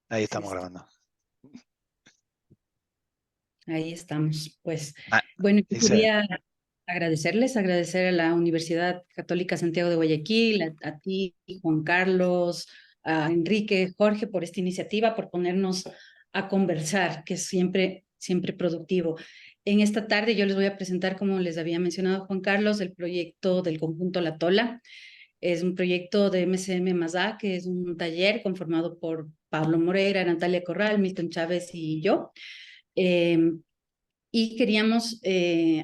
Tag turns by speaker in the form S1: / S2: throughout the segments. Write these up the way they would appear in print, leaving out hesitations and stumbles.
S1: Ahí
S2: Es
S1: estamos
S2: esto.
S1: grabando.
S2: Ahí estamos. Pues,
S1: Ah,
S2: bueno, yo
S1: dice,
S2: quería agradecer a la Universidad Católica Santiago de Guayaquil, a ti, Juan Carlos, a Enrique, Jorge, por esta iniciativa, por ponernos a conversar, que es siempre productivo. En esta tarde yo les voy a presentar, como les había mencionado Juan Carlos, el proyecto del conjunto La Tola. Es un proyecto de MCM Mazá, que es un taller conformado por Pablo Moreira, Natalia Corral, Milton Chávez y yo. Eh, y queríamos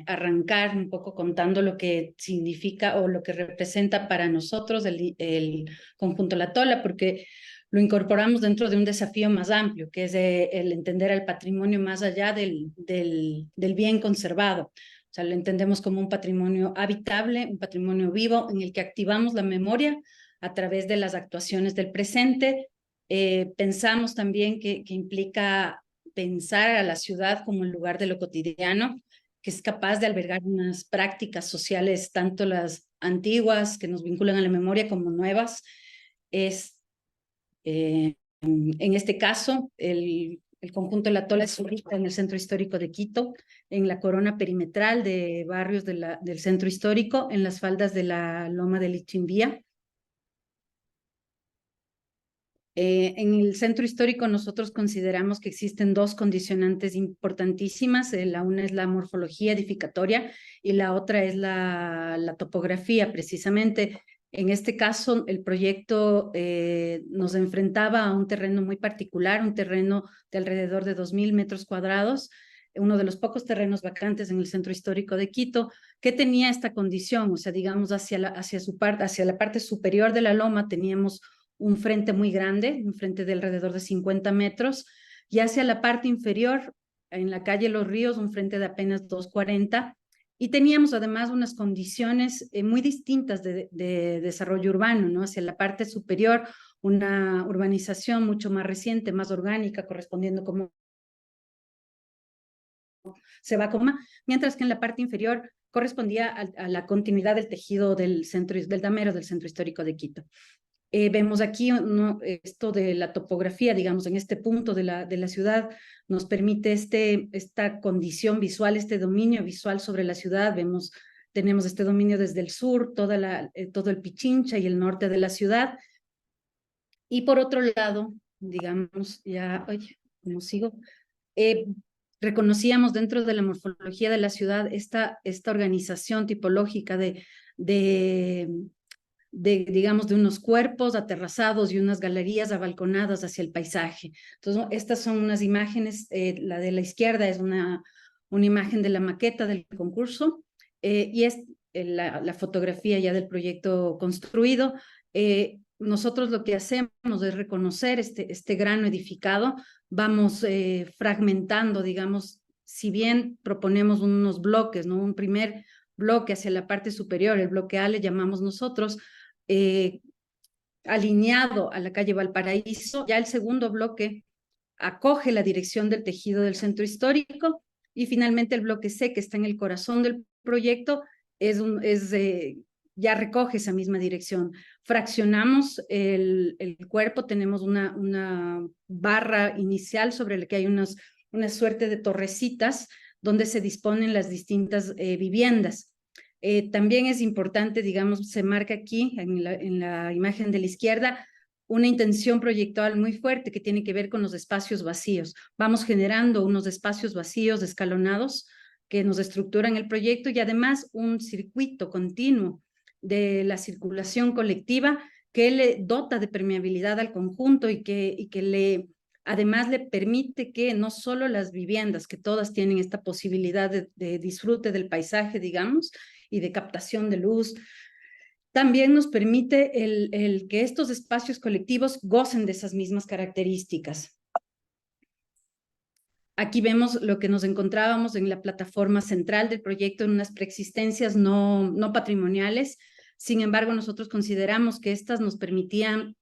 S2: arrancar un poco contando lo que significa o lo que representa para nosotros el conjunto La Tola, porque lo incorporamos dentro de un desafío más amplio, que es el entender al patrimonio más allá del bien conservado. O sea, lo entendemos como un patrimonio habitable, un patrimonio vivo en el que activamos la memoria a través de las actuaciones del presente. Pensamos también que implica pensar a la ciudad como el lugar de lo cotidiano, que es capaz de albergar unas prácticas sociales, tanto las antiguas que nos vinculan a la memoria como nuevas. Es, en este caso, el conjunto de La Tola se ubica en el centro histórico de Quito, en la corona perimetral de barrios del centro histórico, en las faldas de la Loma de Lichimbía. En el centro histórico nosotros consideramos que existen dos condicionantes importantísimas. La una es la morfología edificatoria y la otra es la topografía, precisamente. En este caso, el proyecto nos enfrentaba a un terreno muy particular, un terreno de alrededor de 2.000 metros cuadrados, uno de los pocos terrenos vacantes en el centro histórico de Quito, que tenía esta condición. O sea, digamos, hacia la parte superior de la loma teníamos un frente muy grande, un frente de alrededor de 50 metros, y hacia la parte inferior, en la calle Los Ríos, un frente de apenas 240, y teníamos además unas condiciones muy distintas de desarrollo urbano, ¿no? Hacia la parte superior, una urbanización mucho más reciente, más orgánica, correspondiendo como se va como, mientras que en la parte inferior correspondía a la continuidad del tejido del damero del centro histórico de Quito. Vemos aquí esto de la topografía, digamos, en este punto de la ciudad, nos permite esta condición visual, este dominio visual sobre la ciudad. Tenemos este dominio desde el sur, todo el Pichincha y el norte de la ciudad. Y por otro lado, digamos, ya, oye, ¿cómo sigo? Eh, Reconocíamos dentro de la morfología de la ciudad esta organización tipológica de digamos, de unos cuerpos aterrazados y unas galerías abalconadas hacia el paisaje. Entonces, estas son unas imágenes, la de la izquierda es una imagen de la maqueta del concurso y es la fotografía ya del proyecto construido. Nosotros lo que hacemos es reconocer este grano edificado, vamos fragmentando, digamos, si bien proponemos unos bloques, ¿no? Un primer bloque hacia la parte superior, el bloque A le llamamos nosotros, eh, alineado a la calle Valparaíso. Ya el segundo bloque acoge la dirección del tejido del centro histórico y finalmente el bloque C, que está en el corazón del proyecto, ya recoge esa misma dirección. Fraccionamos el cuerpo, tenemos una barra inicial sobre la que hay una suerte de torrecitas donde se disponen las distintas viviendas. También es importante, digamos, se marca aquí en la imagen de la izquierda una intención proyectual muy fuerte que tiene que ver con los espacios vacíos. Vamos generando unos espacios vacíos escalonados que nos estructuran el proyecto y además un circuito continuo de la circulación colectiva que le dota de permeabilidad al conjunto y que además le permite que no solo las viviendas, que todas tienen esta posibilidad de disfrute del paisaje, digamos, y de captación de luz, también nos permite el que estos espacios colectivos gocen de esas mismas características. Aquí vemos lo que nos encontrábamos en la plataforma central del proyecto, en unas preexistencias no patrimoniales. Sin embargo, nosotros consideramos que estas nos permitían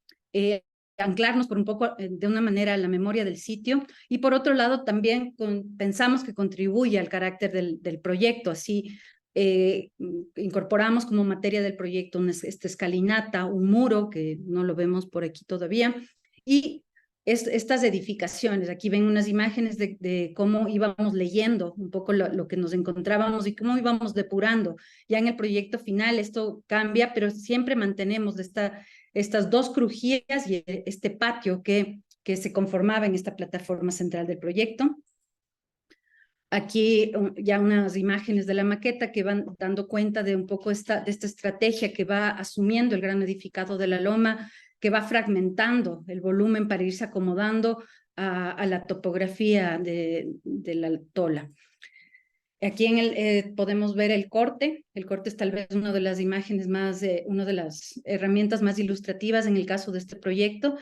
S2: anclarnos por un poco de una manera a la memoria del sitio y por otro lado también pensamos que contribuye al carácter del proyecto. Así incorporamos como materia del proyecto esta escalinata, un muro que no lo vemos por aquí todavía, y estas edificaciones. Aquí ven unas imágenes de cómo íbamos leyendo un poco lo que nos encontrábamos y cómo íbamos depurando. Ya en el proyecto final esto cambia, pero siempre mantenemos estas dos crujías y este patio que se conformaba en esta plataforma central del proyecto. Aquí ya unas imágenes de la maqueta que van dando cuenta de un poco de esta estrategia que va asumiendo el gran edificado de la Loma, que va fragmentando el volumen para irse acomodando a la topografía de la Tola. Aquí podemos ver el corte. El corte es tal vez una de las imágenes más, una de las herramientas más ilustrativas en el caso de este proyecto,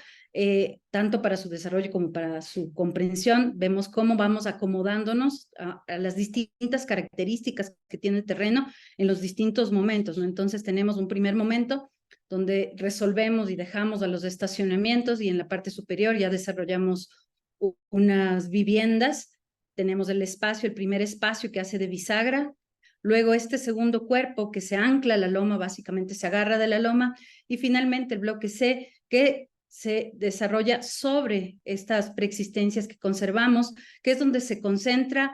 S2: tanto para su desarrollo como para su comprensión. Vemos cómo vamos acomodándonos a las distintas características que tiene el terreno en los distintos momentos, ¿no? Entonces tenemos un primer momento donde resolvemos y dejamos a los estacionamientos y en la parte superior ya desarrollamos unas viviendas. Tenemos el espacio, el primer espacio que hace de bisagra, luego este segundo cuerpo que se ancla a la loma, básicamente se agarra de la loma, y finalmente el bloque C que se desarrolla sobre estas preexistencias que conservamos, que es donde se concentra,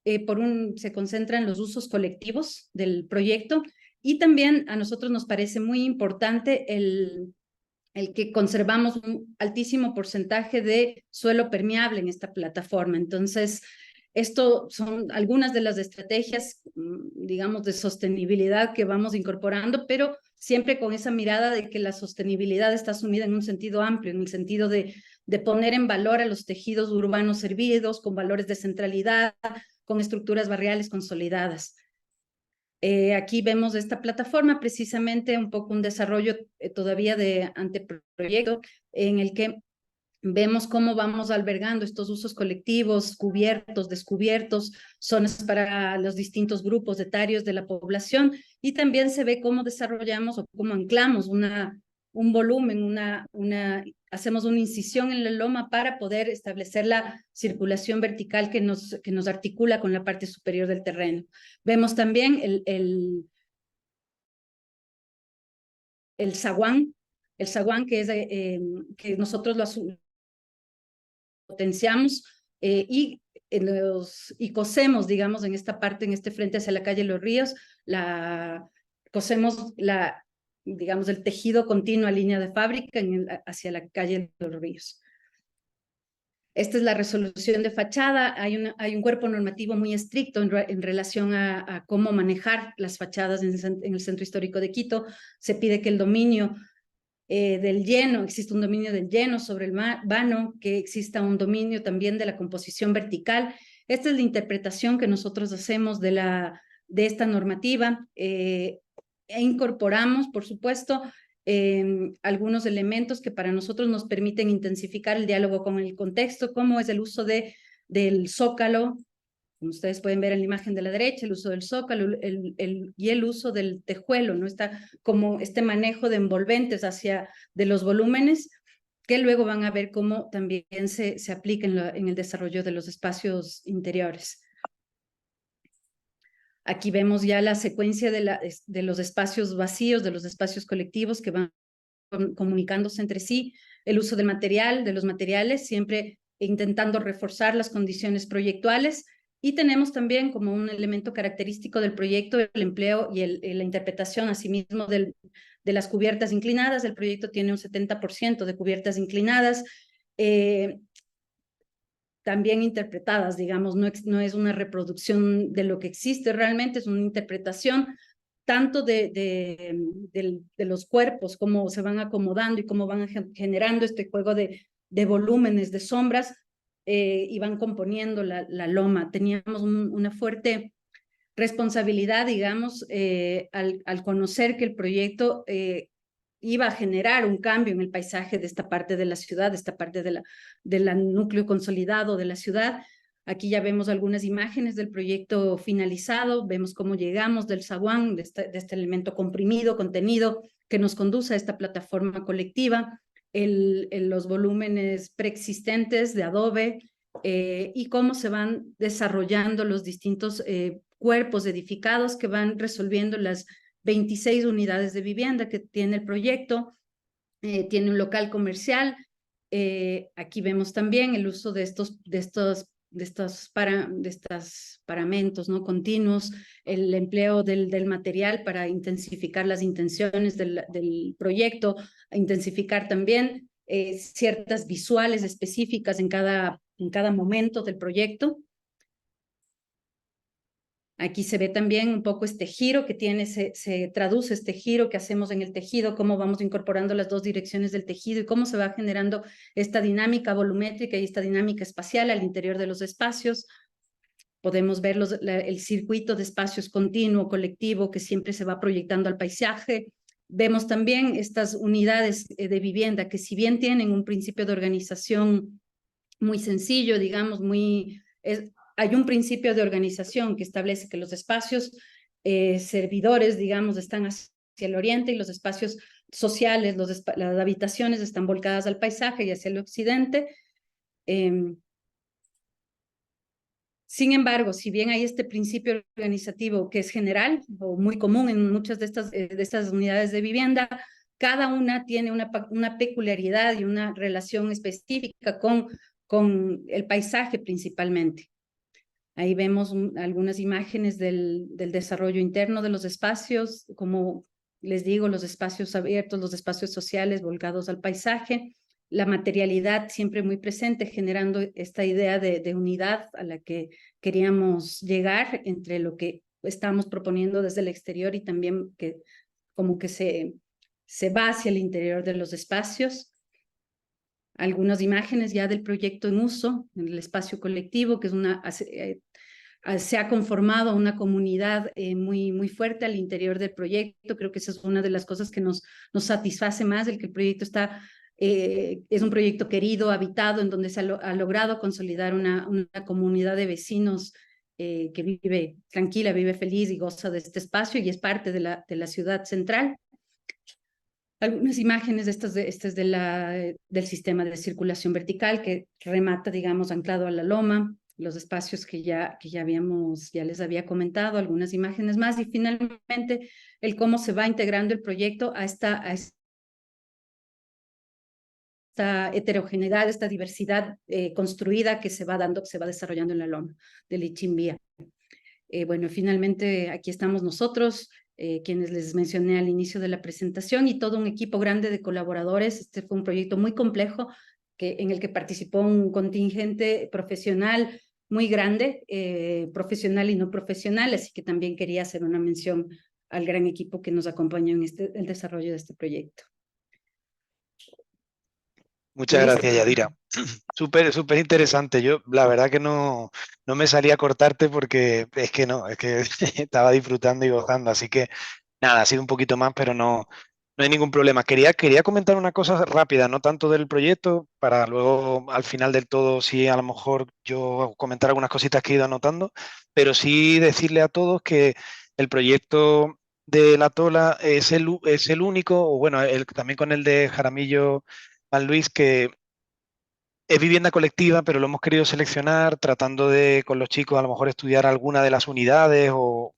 S2: se concentran los usos colectivos del proyecto, y también a nosotros nos parece muy importante el que conservamos un altísimo porcentaje de suelo permeable en esta plataforma. Entonces, esto son algunas de las estrategias, digamos, de sostenibilidad que vamos incorporando, pero siempre con esa mirada de que la sostenibilidad está asumida en un sentido amplio, en el sentido de poner en valor a los tejidos urbanos servidos, con valores de centralidad, con estructuras barriales consolidadas. Aquí vemos esta plataforma, precisamente un poco un desarrollo todavía de anteproyecto, en el que vemos cómo vamos albergando estos usos colectivos, cubiertos, descubiertos, zonas para los distintos grupos etarios de la población, y también se ve cómo desarrollamos o cómo anclamos un volumen, hacemos una incisión en la loma para poder establecer la circulación vertical que nos articula con la parte superior del terreno. Vemos también el zaguán que es que nosotros lo potenciamos y cosemos, digamos, en esta parte, en este frente hacia la calle Los Ríos, cosemos digamos, el tejido continuo a línea de fábrica hacia la calle Los Ríos. Esta es la resolución de fachada. Hay un cuerpo normativo muy estricto en relación a cómo manejar las fachadas en el Centro Histórico de Quito. Se pide que el dominio del lleno, existe un dominio del lleno sobre el vano, que exista un dominio también de la composición vertical. Esta es la interpretación que nosotros hacemos de esta normativa. E incorporamos, por supuesto, algunos elementos que para nosotros nos permiten intensificar el diálogo con el contexto, como es el uso del zócalo, como ustedes pueden ver en la imagen de la derecha, el uso del zócalo y el uso del tejuelo, ¿no? Está como este manejo de envolventes de los volúmenes, que luego van a ver cómo también se aplica en el desarrollo de los espacios interiores. Aquí vemos ya la secuencia de los espacios vacíos, de los espacios colectivos que van comunicándose entre sí, el uso del de los materiales, siempre intentando reforzar las condiciones proyectuales. Y tenemos también como un elemento característico del proyecto el empleo y la interpretación asimismo de las cubiertas inclinadas. El proyecto tiene un 70% de cubiertas inclinadas, también interpretadas, digamos, no es una reproducción de lo que existe realmente, es una interpretación tanto de los cuerpos, cómo se van acomodando y cómo van generando este juego de volúmenes, de sombras, y van componiendo la loma. Teníamos una fuerte responsabilidad, digamos, al conocer que el proyecto iba a generar un cambio en el paisaje de esta parte de la ciudad, de esta parte del núcleo consolidado de la ciudad. Aquí ya vemos algunas imágenes del proyecto finalizado, vemos cómo llegamos del zaguán, de este elemento comprimido, contenido, que nos conduce a esta plataforma colectiva, los volúmenes preexistentes de adobe, y cómo se van desarrollando los distintos cuerpos edificados que van resolviendo las 26 unidades de vivienda que tiene el proyecto. Tiene un local comercial, Aquí vemos también el uso de estos paramentos, ¿no?, continuos, el empleo del material para intensificar las intenciones del proyecto, intensificar también ciertas visuales específicas en cada momento del proyecto. Aquí se ve también un poco este giro que tiene, se traduce este giro que hacemos en el tejido, cómo vamos incorporando las dos direcciones del tejido y cómo se va generando esta dinámica volumétrica y esta dinámica espacial al interior de los espacios. Podemos ver el circuito de espacios continuo, colectivo, que siempre se va proyectando al paisaje. Vemos también estas unidades de vivienda que, si bien tienen un principio de organización muy sencillo, digamos, hay un principio de organización que establece que los espacios servidores, digamos, están hacia el oriente y los espacios sociales, las habitaciones están volcadas al paisaje y hacia el occidente. Sin embargo, si bien hay este principio organizativo que es general o muy común en muchas de estas unidades de vivienda, cada una tiene una peculiaridad y una relación específica con el paisaje principalmente. Ahí vemos algunas imágenes del desarrollo interno de los espacios, como les digo, los espacios abiertos, los espacios sociales volcados al paisaje, la materialidad siempre muy presente, generando esta idea de unidad a la que queríamos llegar entre lo que estamos proponiendo desde el exterior y también que como que se va hacia el interior de los espacios. Algunas imágenes ya del proyecto en uso, en el espacio colectivo, que es se ha conformado una comunidad muy fuerte al interior del proyecto. Creo que esa es una de las cosas que nos satisface más, el que el proyecto es un proyecto querido, habitado, en donde se ha logrado consolidar una comunidad de vecinos que vive tranquila, vive feliz y goza de este espacio y es parte de la ciudad central. Algunas imágenes del sistema de circulación vertical que remata, digamos, anclado a la loma, los espacios que ya les había comentado, algunas imágenes más, y finalmente el cómo se va integrando el proyecto a esta heterogeneidad, esta diversidad construida que se va desarrollando en la loma del Ichimbía. Bueno, finalmente aquí estamos nosotros, quienes les mencioné al inicio de la presentación, y todo un equipo grande de colaboradores. Este fue un proyecto muy complejo en el que participó un contingente profesional muy grande, profesional y no profesional, así que también quería hacer una mención al gran equipo que nos acompañó en el desarrollo de este proyecto.
S1: Muchas gracias, Yadira. Súper interesante. Yo la verdad que no me salía a cortarte porque es que estaba disfrutando y gozando, así que nada, ha sido un poquito más, pero no hay ningún problema. Quería comentar una cosa rápida, no tanto del proyecto, para luego al final del todo, sí, a lo mejor yo comentar algunas cositas que he ido anotando, pero sí decirle a todos que el proyecto de La Tola es el único, o bueno, también con el de Jaramillo San Luis, que es vivienda colectiva, pero lo hemos querido seleccionar tratando de, con los chicos, a lo mejor estudiar alguna de las unidades o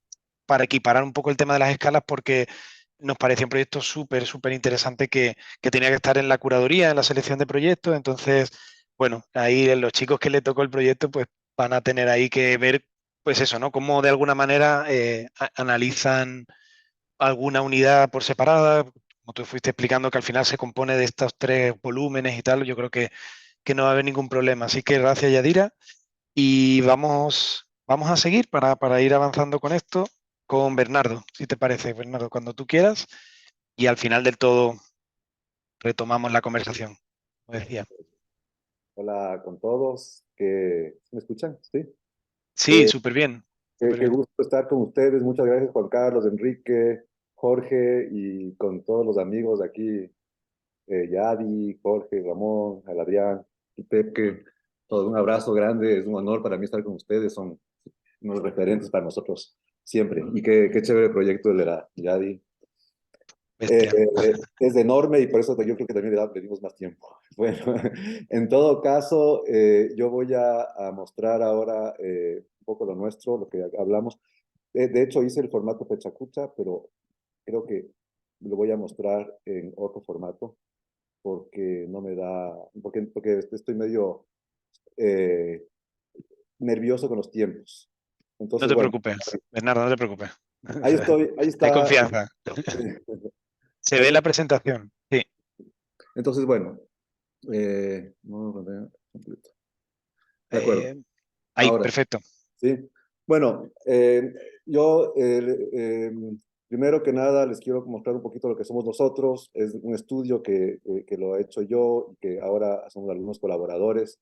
S1: para equiparar un poco el tema de las escalas, porque nos parecía un proyecto súper interesante que tenía que estar en la curaduría, en la selección de proyectos. Entonces, bueno, ahí los chicos que le tocó el proyecto, pues van a tener ahí que ver, pues eso, ¿no? Cómo de alguna manera analizan alguna unidad por separada. Como tú fuiste explicando que al final se compone de estos 3 volúmenes y tal, yo creo que no va a haber ningún problema. Así que gracias, Yadira. Y vamos a seguir para ir avanzando con esto, con Bernardo, si te parece, Bernardo, cuando tú quieras. Y al final del todo retomamos la conversación, como decía.
S3: Hola con todos. ¿Me escuchan? Sí.
S1: Sí, súper bien.
S3: Qué gusto estar con ustedes. Muchas gracias, Juan Carlos, Enrique, Jorge, y con todos los amigos de aquí, Yadi, Jorge, Ramón, Adrián y Pepe. Todo un abrazo grande. Es un honor para mí estar con ustedes. Son unos referentes para nosotros siempre. Y qué chévere proyecto el de la Yadi. Es enorme y por eso yo creo que también le dimos más tiempo. Bueno, en todo caso, yo voy a mostrar ahora un poco lo nuestro, lo que hablamos. De hecho, hice el formato fecha cucha, pero creo que lo voy a mostrar en otro formato. porque no me da, porque estoy medio eh, nervioso con los tiempos.
S1: No
S3: Entonces,
S1: te
S3: bueno,
S1: preocupes, Bernardo, no te preocupes.
S3: ahí
S1: Hay
S3: está.
S1: confianza. Se ve
S3: Ahí,
S1: la presentación. Sí.
S3: entonces, bueno, no, completo. De acuerdo.
S1: Eh, Ahí,
S3: Ahora,
S1: perfecto.
S3: sí. Bueno, yo primero que nada les quiero mostrar un poquito lo que somos nosotros. Es un estudio que lo he hecho yo y que ahora somos algunos colaboradores.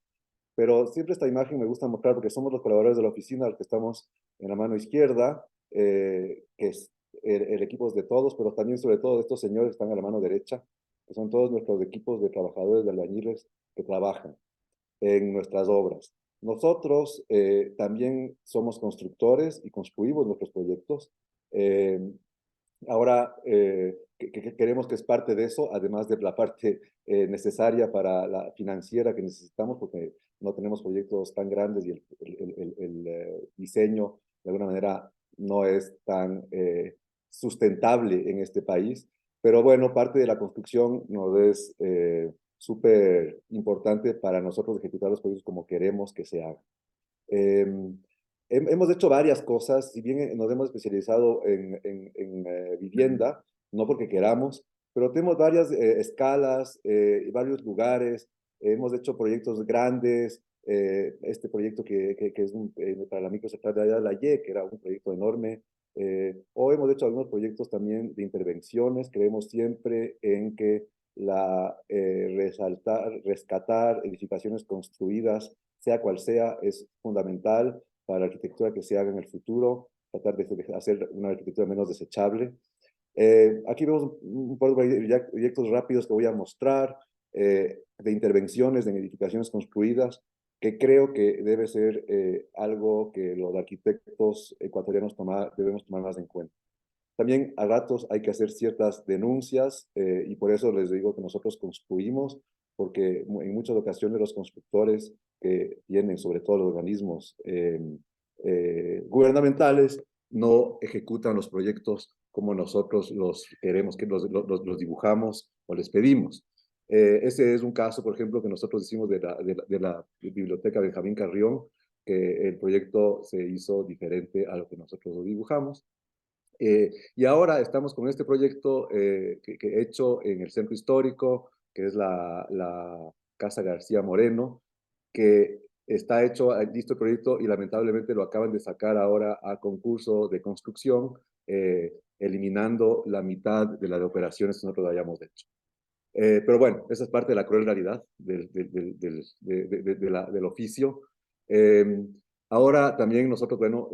S3: Pero siempre esta imagen me gusta mostrar porque somos los colaboradores de la oficina, los que estamos en la mano izquierda, que es el equipo es de todos, pero también sobre todo de estos señores que están a la mano derecha, que son todos nuestros equipos de trabajadores, de albañiles que trabajan en nuestras obras. Nosotros también somos constructores y construimos nuestros proyectos. Eh, Ahora, queremos que es parte de eso, además de la parte necesaria para la financiera que necesitamos, porque no tenemos proyectos tan grandes y el diseño, de alguna manera, no es tan sustentable en este país. Pero bueno, parte de la construcción nos es súper importante para nosotros ejecutar los proyectos como queremos que se hagan. Eh, Hemos hecho varias cosas, si bien nos hemos especializado en vivienda, no porque queramos, pero tenemos varias escalas y varios lugares. Hemos hecho proyectos grandes, este proyecto que es para la microcentral de la Y, que era un proyecto enorme, o hemos hecho algunos proyectos también de intervenciones. Creemos siempre en que rescatar edificaciones construidas sea cual sea, es fundamental para la arquitectura que se haga en el futuro, tratar de hacer una arquitectura menos desechable. Aquí vemos un par de proyectos rápidos que voy a mostrar, de intervenciones en edificaciones construidas, que creo que debe ser algo que los arquitectos ecuatorianos debemos tomar más en cuenta. También a ratos hay que hacer ciertas denuncias y por eso les digo que nosotros construimos, porque en muchas ocasiones los constructores que tienen, sobre todo los organismos gubernamentales, no ejecutan los proyectos como nosotros los queremos, que los dibujamos o les pedimos. Ese es un caso, por ejemplo, que nosotros hicimos de la Biblioteca Benjamín Carrión, que el proyecto se hizo diferente a lo que nosotros lo dibujamos. Y ahora estamos con este proyecto que he hecho en el centro histórico, que es la Casa García Moreno, que está hecho, listo el proyecto y lamentablemente lo acaban de sacar ahora a concurso de construcción, eliminando la mitad de las operaciones que nosotros hayamos hecho. Pero bueno, esa es parte de la cruel realidad del oficio. Eh, Ahora también nosotros, bueno,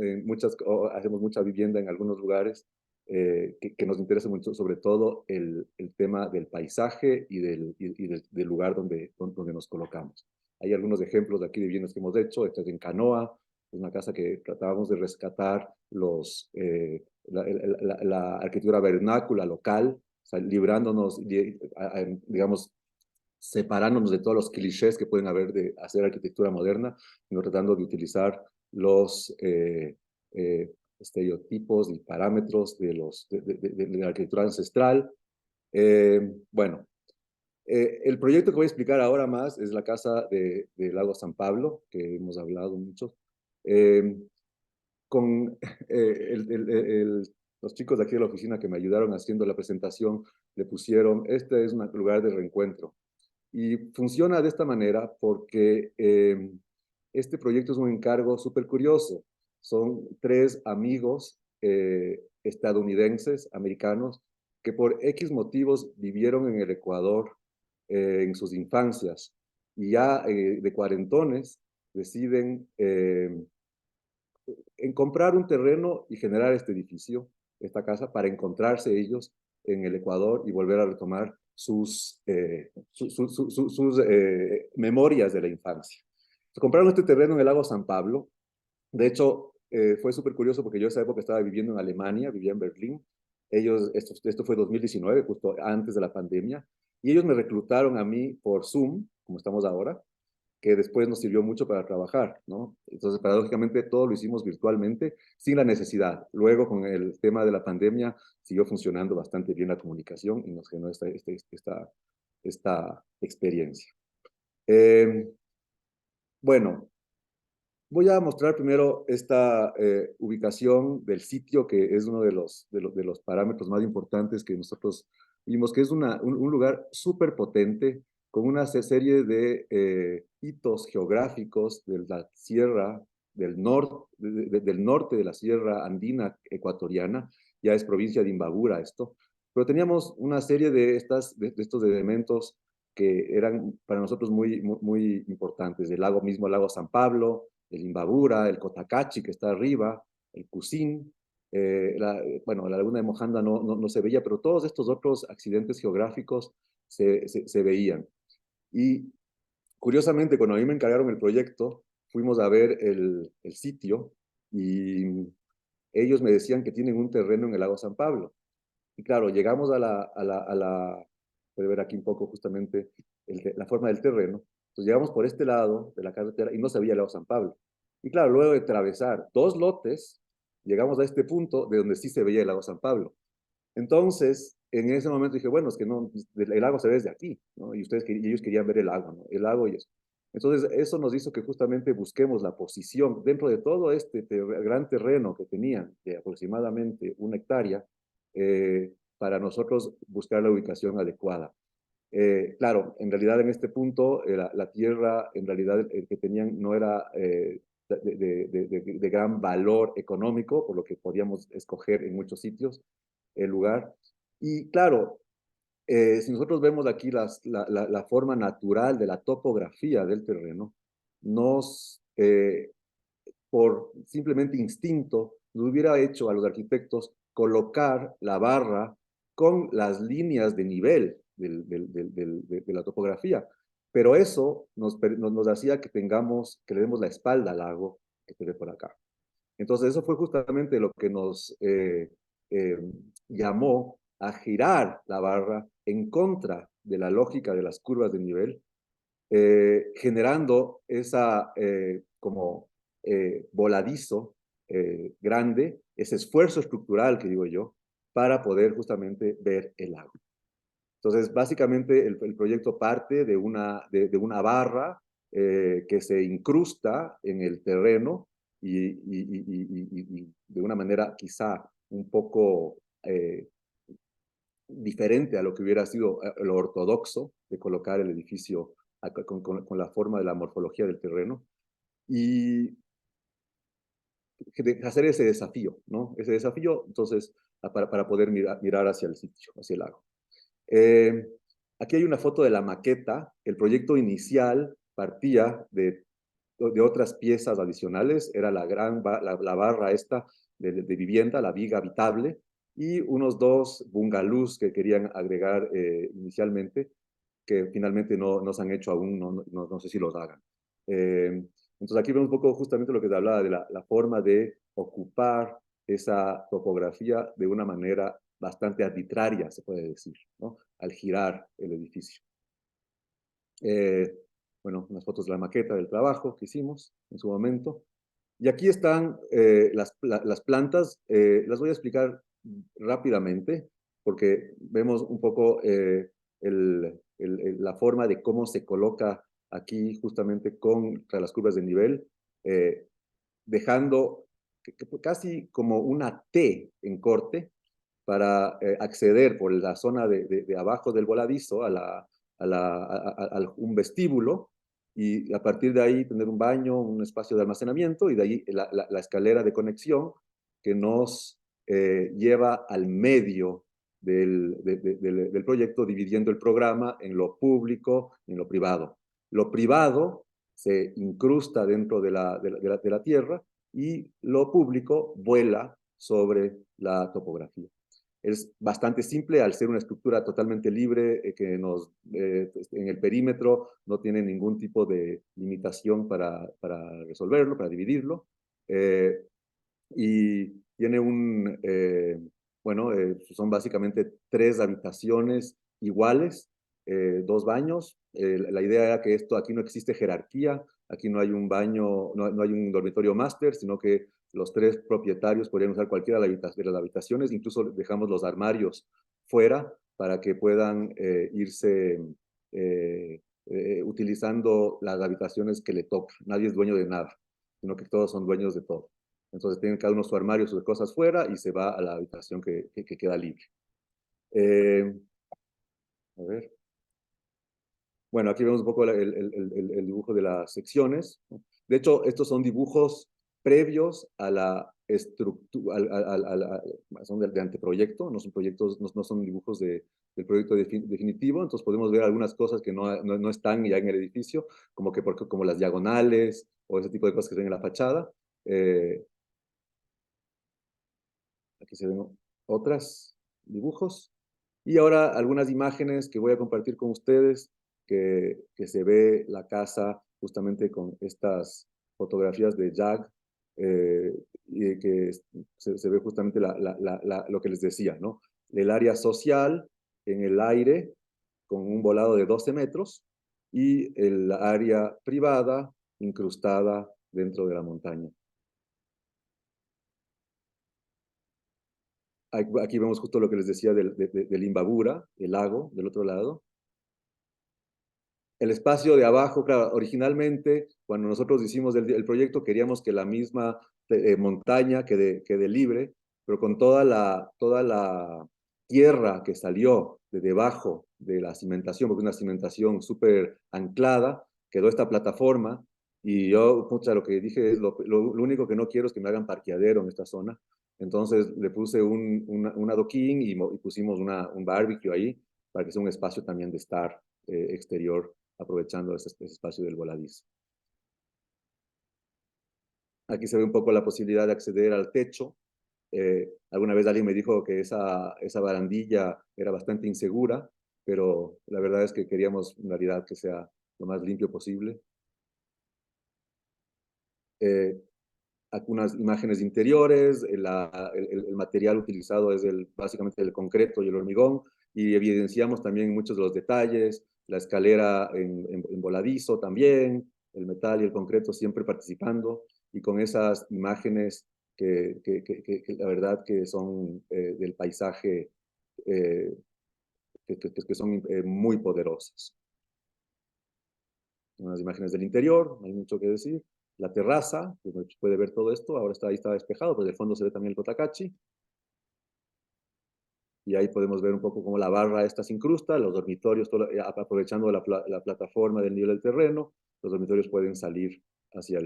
S3: hacemos mucha vivienda en algunos lugares que nos interesa mucho, sobre todo el tema del paisaje y del lugar donde nos colocamos. Hay algunos ejemplos de aquí de viviendas que hemos hecho. Esta es en Canoa, es una casa que tratábamos de rescatar la arquitectura vernácula local, o sea, librándonos, digamos, separándonos de todos los clichés que pueden haber de hacer arquitectura moderna, sino tratando de utilizar los estereotipos y parámetros de la arquitectura ancestral. Bueno, el proyecto que voy a explicar ahora más es la casa de Lago San Pablo, que hemos hablado mucho. Eh, con los chicos de aquí de la oficina que me ayudaron haciendo la presentación, le pusieron, este es un lugar de reencuentro. Y funciona de esta manera porque este proyecto es un encargo súper curioso. Son tres amigos estadounidenses, americanos, que por X motivos vivieron en el Ecuador en sus infancias y ya de cuarentones deciden en comprar un terreno y generar este edificio, esta casa, para encontrarse ellos en el Ecuador y volver a retomar sus memorias de la infancia. Compraron este terreno en el lago San Pablo. De hecho, fue súper curioso porque yo en esa época estaba viviendo en Alemania, vivía en Berlín. Esto fue 2019, justo antes de la pandemia, y ellos me reclutaron a mí por Zoom, como estamos ahora, que después nos sirvió mucho para trabajar, ¿no? Entonces, paradójicamente, todo lo hicimos virtualmente sin la necesidad. Luego, con el tema de la pandemia, siguió funcionando bastante bien la comunicación y nos generó esta experiencia. Bueno, voy a mostrar primero esta ubicación del sitio, que es uno de los parámetros más importantes que nosotros vimos, que es un lugar súper potente, con una serie de hitos geográficos de la sierra del norte de la sierra andina ecuatoriana. Ya es provincia de Imbabura esto, pero teníamos una serie de estos elementos que eran para nosotros muy importantes, del lago mismo, el lago San Pablo, el Imbabura, el Cotacachi que está arriba, el Cusín, bueno, la laguna de Mojanda no se veía, pero todos estos otros accidentes geográficos se veían. Y curiosamente, cuando a mí me encargaron el proyecto, fuimos a ver el sitio y ellos me decían que tienen un terreno en el lago San Pablo. Y claro, llegamos puede ver aquí un poco justamente la forma del terreno. Entonces llegamos por este lado de la carretera y no se veía el lago San Pablo. Y claro, luego de atravesar 2 lotes, llegamos a este punto de donde sí se veía el lago San Pablo. Entonces, en ese momento dije, bueno, es que no, el lago se ve desde aquí, ¿no? Y ellos querían ver el lago, ¿no? El lago y eso. Entonces, eso nos hizo que justamente busquemos la posición dentro de todo este gran terreno que tenían, de aproximadamente 1 hectárea, para nosotros buscar la ubicación adecuada. Claro, en realidad en este punto la tierra, en realidad el que tenían no era de gran valor económico, por lo que podíamos escoger en muchos sitios el lugar. Y claro, si nosotros vemos aquí la forma natural de la topografía del terreno, por simplemente instinto, nos hubiera hecho a los arquitectos colocar la barra con las líneas de nivel de la topografía. Pero eso nos hacía que le demos la espalda al lago que se ve por acá. Entonces, eso fue justamente lo que nos eh, llamó a girar la barra en contra de la lógica de las curvas de nivel, generando esa como voladizo grande, ese esfuerzo estructural que digo yo, para poder justamente ver el lago. Entonces, básicamente el proyecto parte de una barra que se incrusta en el terreno y de una manera quizá un poco diferente a lo que hubiera sido lo ortodoxo de colocar el edificio con la forma de la morfología del terreno y de hacer ese desafío, ¿no? Ese desafío, entonces, para poder mirar hacia el sitio, hacia el lago. Eh, Aquí hay una foto de la maqueta. El proyecto inicial partía de otras piezas adicionales. Era la barra esta de vivienda, la viga habitable, y unos 2 bungalows que querían agregar inicialmente, que finalmente no se han hecho aún, no sé si los hagan. Entonces aquí vemos un poco justamente lo que te hablaba de la forma de ocupar esa topografía de una manera bastante arbitraria, se puede decir, ¿no? Al girar el edificio. Bueno, unas fotos de la maqueta del trabajo que hicimos en su momento. Y aquí están las plantas. Las voy a explicar rápidamente porque vemos un poco la forma de cómo se coloca aquí justamente contra las curvas de nivel, dejando casi como una T en corte para acceder por la zona de abajo del voladizo a un vestíbulo y a partir de ahí tener un baño, un espacio de almacenamiento y de ahí la escalera de conexión que nos lleva al medio del proyecto, dividiendo el programa en lo público y en lo privado. Lo privado se incrusta dentro de la tierra y lo público vuela sobre la topografía. Es bastante simple al ser una estructura totalmente libre que en el perímetro no tiene ningún tipo de limitación para resolverlo, para dividirlo. Y tiene son básicamente 3 habitaciones iguales, 2 baños. La idea era que aquí no existe jerarquía, aquí no hay un baño, no hay un dormitorio máster, sino que los 3 propietarios podrían usar cualquiera de las habitaciones, incluso dejamos los armarios fuera para que puedan irse utilizando las habitaciones que le toca. Nadie es dueño de nada, sino que todos son dueños de todo. Entonces tienen cada uno su armario, sus cosas fuera y se va a la habitación que queda libre. A ver. Bueno, aquí vemos un poco el dibujo de las secciones. De hecho, estos son dibujos previos a la estructura, son de anteproyecto, no son proyectos, no son dibujos del proyecto definitivo, entonces podemos ver algunas cosas que no están ya en el edificio, como las diagonales o ese tipo de cosas que están en la fachada. Aquí se ven otros dibujos. Y ahora algunas imágenes que voy a compartir con ustedes, que se ve la casa justamente con estas fotografías de Jag, y que se ve justamente lo que les decía, ¿no? El área social en el aire con un volado de 12 metros y el área privada incrustada dentro de la montaña. Aquí vemos justo lo que les decía del Imbabura, el lago del otro lado. El espacio de abajo, claro, originalmente, cuando nosotros hicimos el proyecto, queríamos que la misma montaña quede libre, pero con toda la tierra que salió de debajo de la cimentación, porque es una cimentación súper anclada, quedó esta plataforma, y yo, pucha, lo que dije es, lo único que no quiero es que me hagan parqueadero en esta zona. Entonces le puse un adoquín y pusimos un barbecue ahí, para que sea un espacio también de estar exterior, aprovechando ese espacio del voladizo. Aquí se ve un poco la posibilidad de acceder al techo. Alguna vez alguien me dijo que esa barandilla era bastante insegura, pero la verdad es que queríamos en realidad que sea lo más limpio posible. Algunas imágenes interiores, el material utilizado es básicamente el concreto y el hormigón, y evidenciamos también muchos de los detalles, la escalera en voladizo también, el metal y el concreto siempre participando, y con esas imágenes que la verdad que son del paisaje, que son muy poderosas. Unas imágenes del interior, no hay mucho que decir. La terraza, pues puede ver todo esto, ahora ahí está despejado, pero de fondo se ve también el Cotacachi. Y ahí podemos ver un poco cómo la barra esta se incrusta, los dormitorios, aprovechando la plataforma del nivel del terreno, los dormitorios pueden salir hacia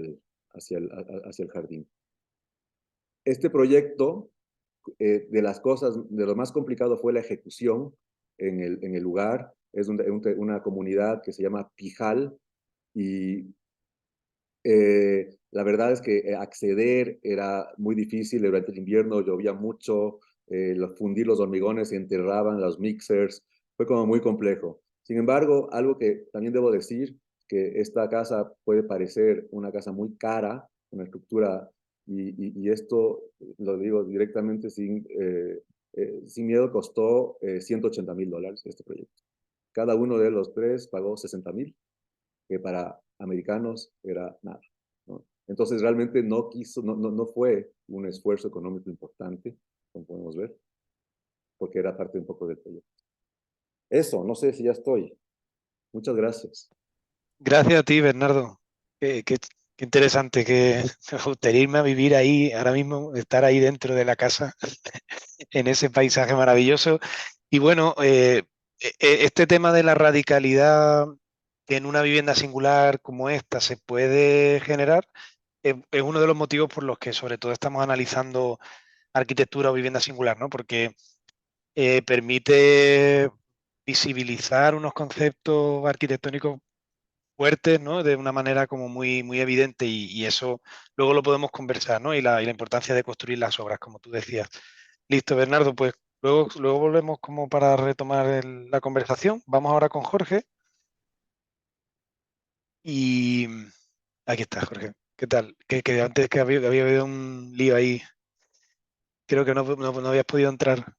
S3: hacia el jardín. Este proyecto, de lo más complicado fue la ejecución en el lugar. Es una comunidad que se llama Pijal, y la verdad es que acceder era muy difícil. Durante el invierno llovía mucho, fundir los hormigones se enterraban, los mixers, fue como muy complejo. Sin embargo, algo que también debo decir, que esta casa puede parecer una casa muy cara, una estructura, y esto lo digo directamente sin miedo, costó $180,000 este proyecto. Cada uno de los tres pagó 60,000, que para americanos era nada, ¿no? Entonces realmente no fue un esfuerzo económico importante, como podemos ver, porque era parte un poco del proyecto. Eso, no sé si ya estoy. Muchas gracias.
S1: Gracias a ti, Bernardo. Qué interesante, que me gustaría irme a vivir ahí ahora mismo, estar ahí dentro de la casa, en ese paisaje maravilloso. Y bueno, este tema de la radicalidad en una vivienda singular como esta se puede generar, es uno de los motivos por los que sobre todo estamos analizando arquitectura o vivienda singular, ¿no? Porque permite visibilizar unos conceptos arquitectónicos fuertes, ¿no? De una manera como muy evidente, y eso luego lo podemos conversar, ¿no? Y la importancia de construir las obras, como tú decías. Listo, Bernardo, pues luego volvemos como para retomar la conversación. Vamos ahora con Jorge y aquí está, Jorge. ¿Qué tal? Que antes que había habido un lío ahí, creo que no habías podido entrar.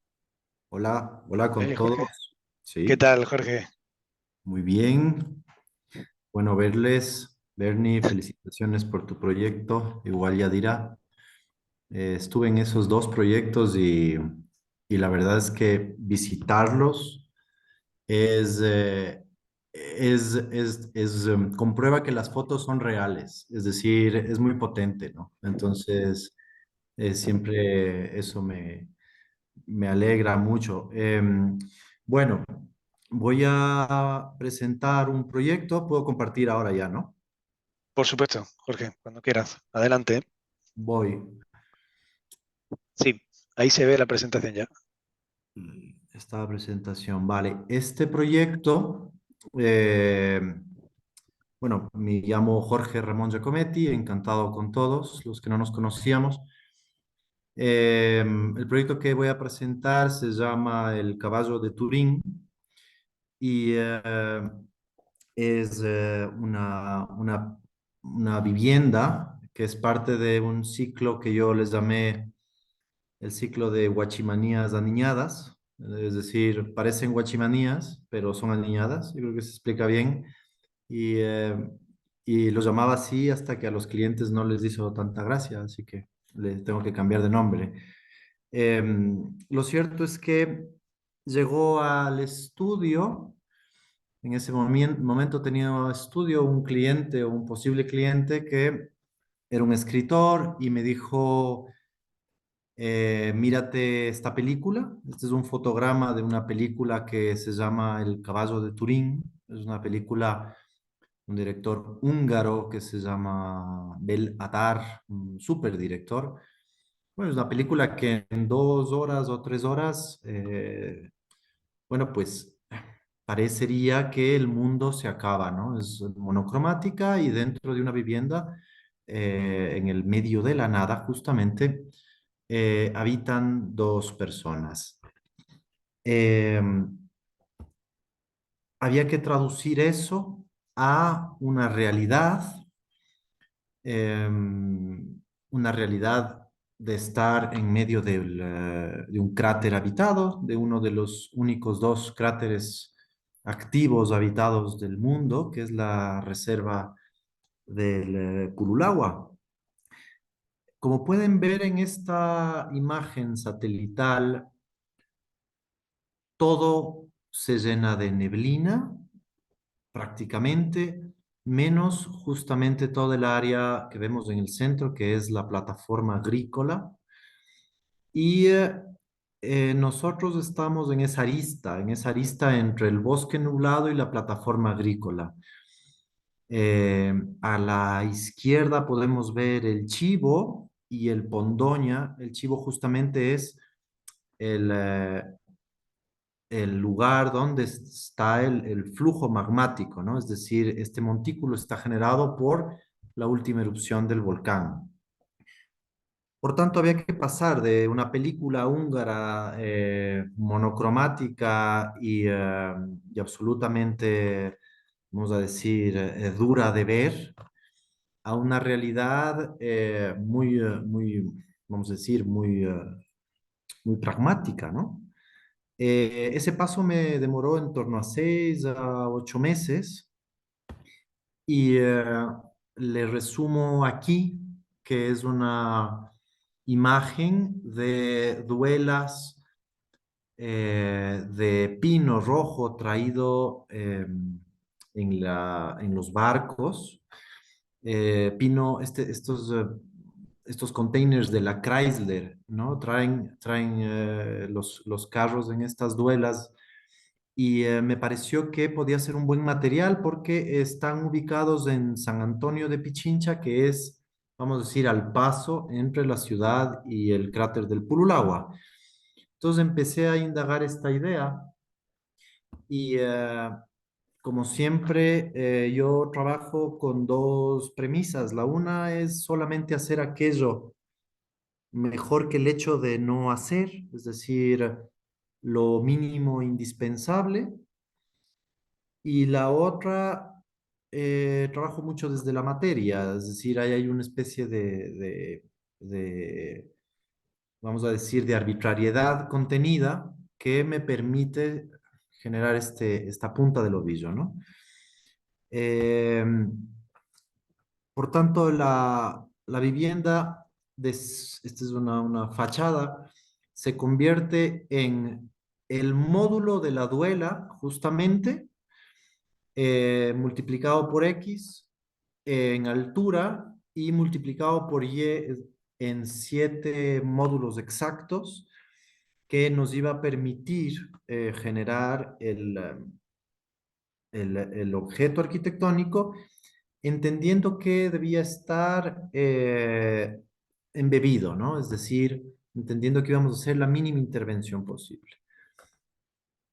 S4: Hola, hola
S1: ¿Me
S4: con
S1: oyes, Jorge?
S4: todos.
S1: ¿Qué
S4: Sí,
S1: tal, Jorge?
S4: muy bien. Bueno, verles. Bernie, felicitaciones por tu proyecto. Igual Yadira. Estuve en esos dos proyectos y la verdad es que visitarlos es, comprueba que las fotos son reales, es decir, es muy potente, ¿no? Entonces, siempre eso me alegra mucho. Bueno, voy a presentar un proyecto, puedo compartir ahora ya, ¿no?
S1: Por supuesto, Jorge, cuando quieras. Adelante.
S4: Voy.
S1: Sí, ahí se ve la presentación ya.
S4: Esta presentación, vale. Este proyecto, eh, bueno, me llamo Jorge Ramón Giacometti, encantado con todos los que no nos conocíamos. El proyecto que voy a presentar se llama El Caballo de Turín y es una vivienda que es parte de un ciclo que yo les llamé el ciclo de guachimanías aniñadas, es decir, parecen guachimanías, pero son aniñadas, yo creo que se explica bien, y, eh, y lo llamaba así hasta que a los clientes no les hizo tanta gracia, así que le tengo que cambiar de nombre. Lo cierto es que llegó al estudio, en ese momento tenía estudio un cliente o un posible cliente que era un escritor y me dijo, mírate esta película. Este es un fotograma de una película que se llama El caballo de Turín. Es una película, un director húngaro que se llama Bel Atar, un súper director. Bueno, es una película que en 2 horas o 3 horas, bueno, pues parecería que el mundo se acaba, ¿no? Es monocromática y dentro de una vivienda, en el medio de la nada, justamente, habitan dos personas. Eh, Había que traducir eso a eh, una realidad de estar en medio de un cráter habitado, de uno de los únicos dos cráteres activos habitados del mundo, que es la reserva del Purulagua. Como pueden ver en esta imagen satelital, todo se llena de neblina, prácticamente, menos justamente todo el área que vemos en el centro, que es la plataforma agrícola. Y nosotros estamos en esa arista entre el bosque nublado y la plataforma agrícola. A la izquierda podemos ver el Chivo y el Pondoña. El Chivo justamente es el, eh, el lugar donde está el flujo magmático, ¿no? Es decir, este montículo está generado por la última erupción del volcán. Por tanto, había que pasar de una película húngara monocromática y absolutamente, vamos a decir, dura de ver, a una realidad vamos a decir, muy pragmática, ¿no? Ese paso me demoró en torno a 6 a 8 meses y le resumo aquí que es una imagen de duelas de pino rojo traído en los barcos. Pino, estos containers de la Chrysler, ¿no? Traen los carros en estas duelas y me pareció que podía ser un buen material porque están ubicados en San Antonio de Pichincha, que es, vamos a decir, al paso entre la ciudad y el cráter del Purulagua. Entonces empecé a indagar esta idea y como siempre, yo trabajo con dos premisas. La una es solamente hacer aquello mejor que el hecho de no hacer, es decir, lo mínimo indispensable. Y la otra, trabajo mucho desde la materia, es decir, ahí hay una especie de, vamos a decir, de arbitrariedad contenida que me permite generar esta punta del ovillo, ¿no? Eh, por tanto, la vivienda, esta es una fachada, se convierte en el módulo de la duela, justamente, multiplicado por X en altura y multiplicado por Y en 7 módulos exactos que nos iba a permitir generar el objeto arquitectónico, entendiendo que debía estar embebido, ¿no? Es decir, entendiendo que íbamos a hacer la mínima intervención posible.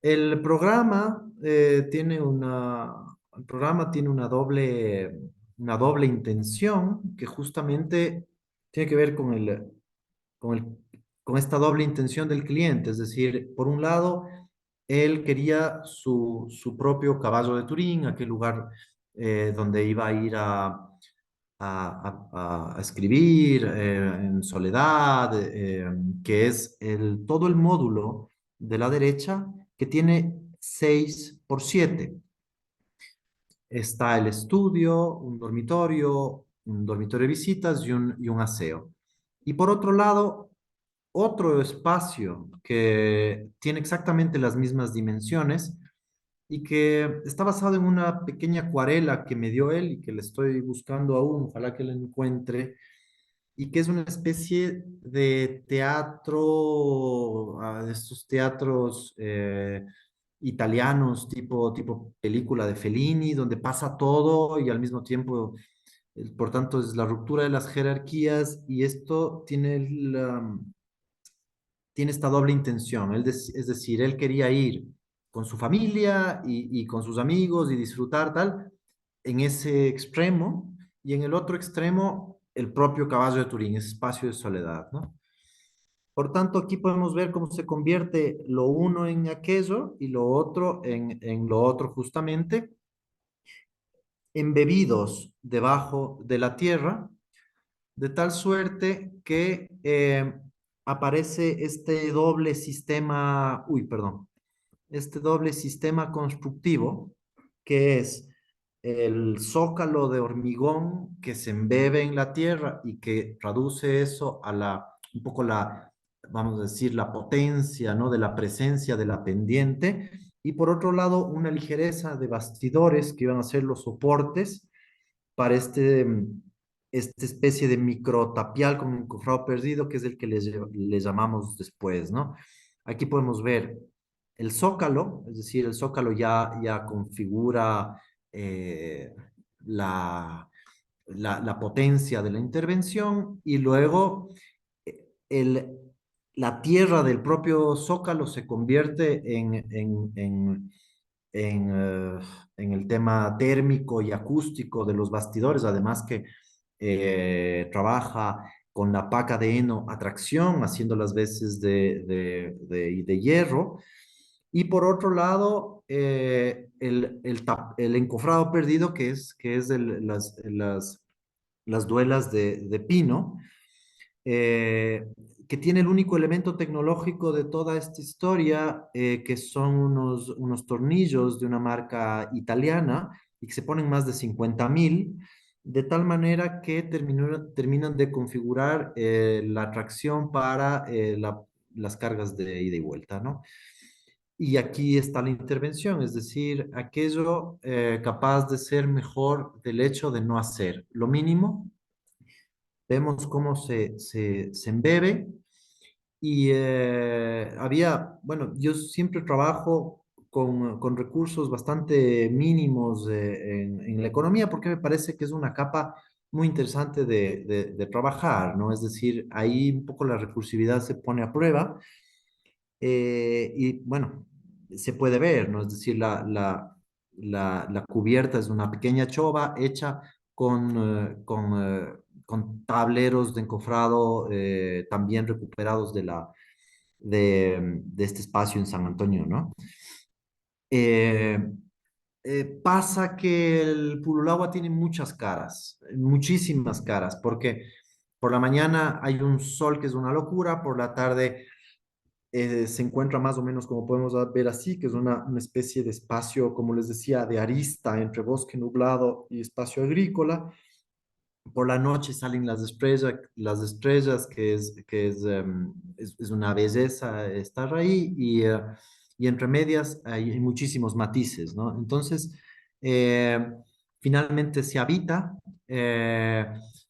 S4: El programa el programa tiene una doble intención que justamente tiene que ver con el, con esta doble intención del cliente. Es decir, por un lado, él quería su propio caballo de Turín, aquel lugar donde iba a ir a escribir en soledad, que es todo el módulo de la derecha que tiene 6 por 7. Está el estudio, un dormitorio de visitas y un aseo. Y por otro lado, otro espacio que tiene exactamente las mismas dimensiones y que está basado en una pequeña acuarela que me dio él y que le estoy buscando aún, ojalá que la encuentre, y que es una especie de teatro, de estos teatros italianos, tipo película de Fellini, donde pasa todo y al mismo tiempo, por tanto, es la ruptura de las jerarquías y esto tiene esta doble intención. Es decir, él quería ir con su familia y con sus amigos y disfrutar tal, en ese extremo, y en el otro extremo, el propio caballo de Turín, ese espacio de soledad, ¿no? Por tanto, aquí podemos ver cómo se convierte lo uno en aquello y lo otro en lo otro justamente, embebidos debajo de la tierra, de tal suerte que aparece este doble sistema, este doble sistema constructivo, que es el zócalo de hormigón que se embebe en la tierra y que traduce eso a un poco vamos a decir, la potencia, ¿no? De la presencia de la pendiente. Y por otro lado, una ligereza de bastidores que iban a ser los soportes para esta especie de microtapial con encofrado perdido, que es el que le llamamos después, ¿no? Aquí podemos ver el zócalo, es decir, el zócalo ya configura eh, la, la potencia de la intervención y luego el, la tierra del propio zócalo se convierte en, en el tema térmico y acústico de los bastidores, además que trabaja con la paca de heno a tracción, haciendo las veces de hierro. Y por otro lado, el encofrado perdido, que es las duelas de pino, eh, que tiene el único elemento tecnológico de toda esta historia, que son unos tornillos de una marca italiana y que se ponen más de 50.000, de tal manera que terminan de configurar la tracción para las cargas de ida y vuelta, ¿no? Y aquí está la intervención, es decir, aquello capaz de ser mejor del hecho de no hacer lo mínimo. Vemos cómo se embebe y bueno, yo siempre trabajo con recursos bastante mínimos en la economía porque me parece que es una capa muy interesante de trabajar, ¿no? Es decir, ahí un poco la recursividad se pone a prueba y bueno, se puede ver, ¿no? Es decir, la cubierta es una pequeña chova hecha con tableros de encofrado también recuperados de este espacio en San Antonio, ¿no? Eh, Pasa que el Purulagua tiene muchas caras, muchísimas caras, porque por la mañana hay un sol que es una locura, por la tarde se encuentra más o menos como podemos ver así, que es una especie de espacio, como les decía, de arista entre bosque nublado y espacio agrícola. Por la noche salen las estrellas es una belleza estar ahí y entre medias hay muchísimos matices, ¿no? Entonces, Eh, Finalmente se habita.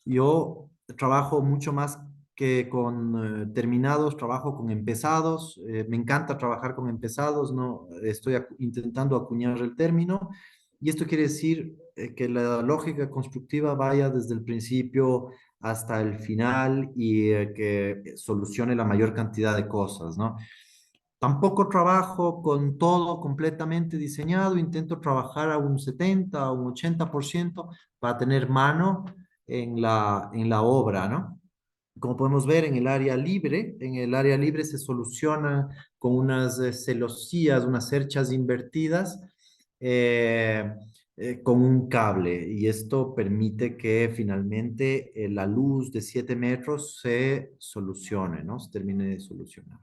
S4: Yo trabajo mucho más que con terminados, trabajo con empezados. Me encanta trabajar con empezados, no estoy intentando acuñar el término. Y esto quiere decir que la lógica constructiva vaya desde el principio hasta el final y que solucione la mayor cantidad de cosas, ¿no? Tampoco trabajo con todo completamente diseñado, intento trabajar a un 70 o un 80% para tener mano en la obra, ¿no? Como podemos ver en el área libre se soluciona con unas celosías, unas cerchas invertidas eh, con un cable y esto permite que finalmente la luz de 7 metros se solucione, ¿no? Se termine de solucionar.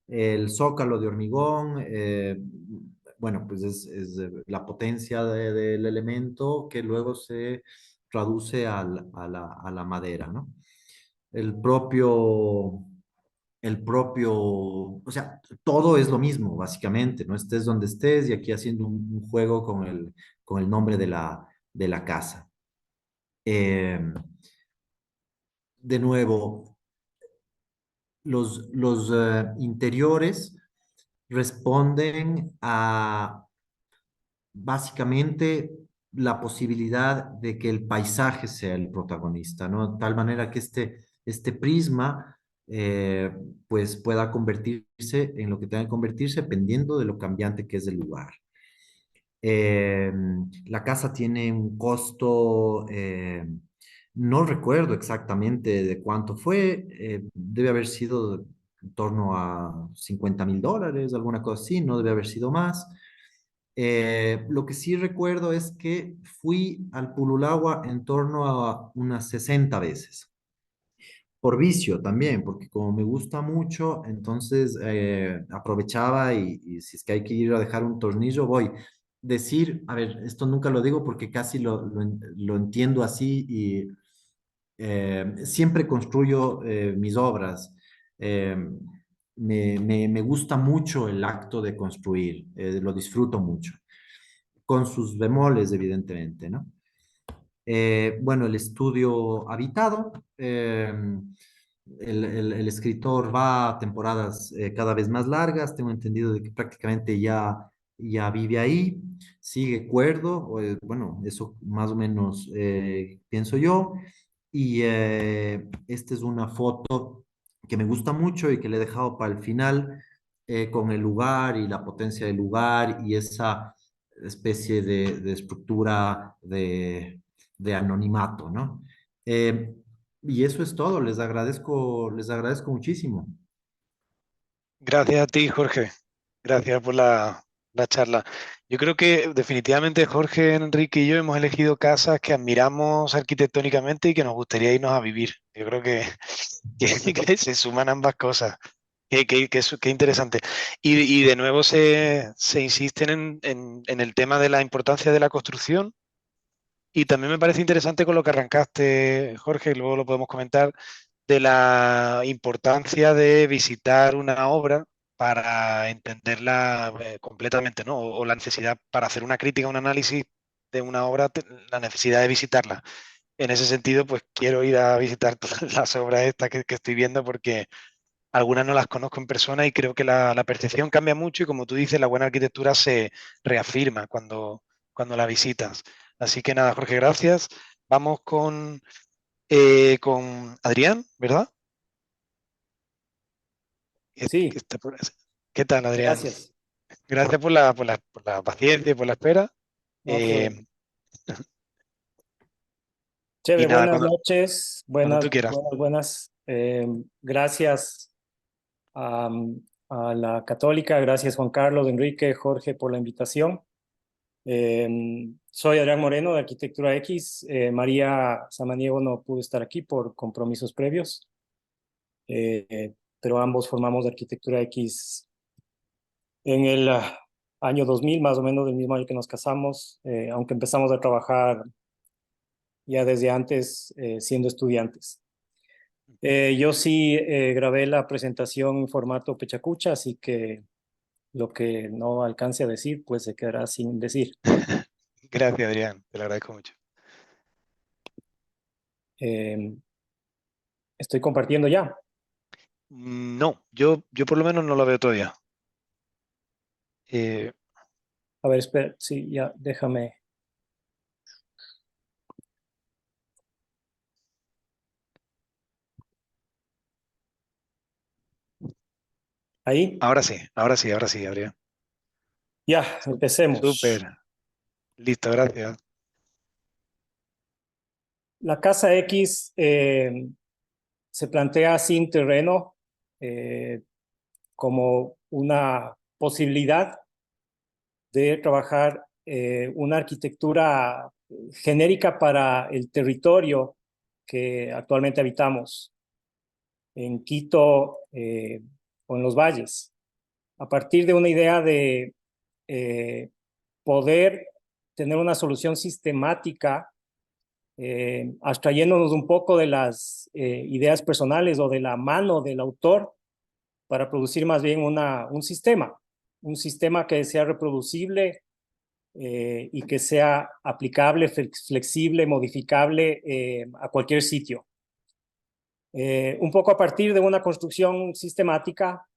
S4: El zócalo de hormigón, bueno, pues es la potencia del elemento que luego se traduce a la madera, ¿no? El propio, o sea, todo es lo mismo, básicamente, ¿no? Estés donde estés y aquí haciendo un juego con el nombre de la casa. De nuevo, los interiores responden a básicamente la posibilidad de que el paisaje sea el protagonista, ¿no? De tal manera que este prisma pues pueda convertirse en lo que tenga que convertirse dependiendo de lo cambiante que es el lugar. Eh, la casa tiene un costo, no recuerdo exactamente de cuánto fue, debe haber sido en torno a $50,000, alguna cosa así, no debe haber sido más. Lo que sí recuerdo es que fui al Pululagua en torno a unas 60 veces por vicio también, porque como me gusta mucho, entonces aprovechaba y si es que hay que ir a dejar un tornillo, voy. Decir, a ver, esto nunca lo digo porque casi lo entiendo así y siempre construyo mis obras. Eh, me gusta mucho el acto de construir, lo disfruto mucho, con sus bemoles, evidentemente, ¿no? Bueno, el estudio habitado. El escritor va a temporadas cada vez más largas. Tengo entendido de que prácticamente ya vive ahí, sigue cuerdo, bueno, eso más o menos pienso yo. Y esta es una foto que me gusta mucho y que le he dejado para el final con el lugar y la potencia del lugar y esa especie de estructura de anonimato, ¿no? Eh, y eso es todo, les agradezco muchísimo.
S1: Gracias a ti, Jorge. Gracias por la charla. Yo creo que definitivamente Jorge, Enrique y yo hemos elegido casas que admiramos arquitectónicamente y que nos gustaría irnos a vivir. Yo creo que se suman ambas cosas. Qué interesante. Y de nuevo se insisten en el tema de la importancia de la construcción. Y también me parece interesante con lo que arrancaste, Jorge, y luego lo podemos comentar, de la importancia de visitar una obra para entenderla completamente, ¿no? O la necesidad, para hacer una crítica, un análisis de una obra, la necesidad de visitarla. En ese sentido, pues quiero ir a visitar todas las obras estas que estoy viendo porque algunas no las conozco en persona y creo que la percepción cambia mucho y como tú dices, la buena arquitectura se reafirma cuando la visitas. Así que nada, Jorge, gracias. Vamos con Adrián, ¿verdad? Que
S5: Sí,
S1: está ¿Qué tal, Adrián?
S5: gracias.
S1: Gracias por la paciencia y por la espera.
S5: No hay
S1: Eh,
S5: problema.
S1: y
S5: Chévere,
S1: nada,
S5: buenas noches.
S1: cuando
S5: Buenas,
S1: tú quieras.
S5: buenas, buenas. Gracias a, a la Católica, gracias Juan Carlos, Enrique, Jorge por la invitación. Soy Adrián Moreno de Arquitectura X. María Samaniego no pudo estar aquí por compromisos previos, pero ambos formamos de Arquitectura X en el año 2000, más o menos del mismo año que nos casamos, aunque empezamos a trabajar ya desde antes siendo estudiantes. Yo sí grabé la presentación en formato pechacucha, así que lo que no alcance a decir, pues se quedará sin decir.
S1: Gracias, Adrián, te lo agradezco mucho.
S5: Estoy compartiendo ya.
S1: No, yo por lo menos no lo veo todavía. Eh,
S5: A ver, espera, sí, ya, déjame. Ahí,
S1: ahora sí, Adrián.
S5: ya, empecemos.
S1: Súper, listo, gracias.
S5: La casa X se plantea sin terreno como una posibilidad de trabajar una arquitectura genérica para el territorio que actualmente habitamos en Quito o en los valles, a partir de una idea de poder tener una solución sistemática, abstrayéndonos un poco de las ideas personales o de la mano del autor para producir más bien un sistema que sea reproducible y que sea aplicable, flexible, modificable a cualquier sitio. Un poco a partir de una construcción sistemática,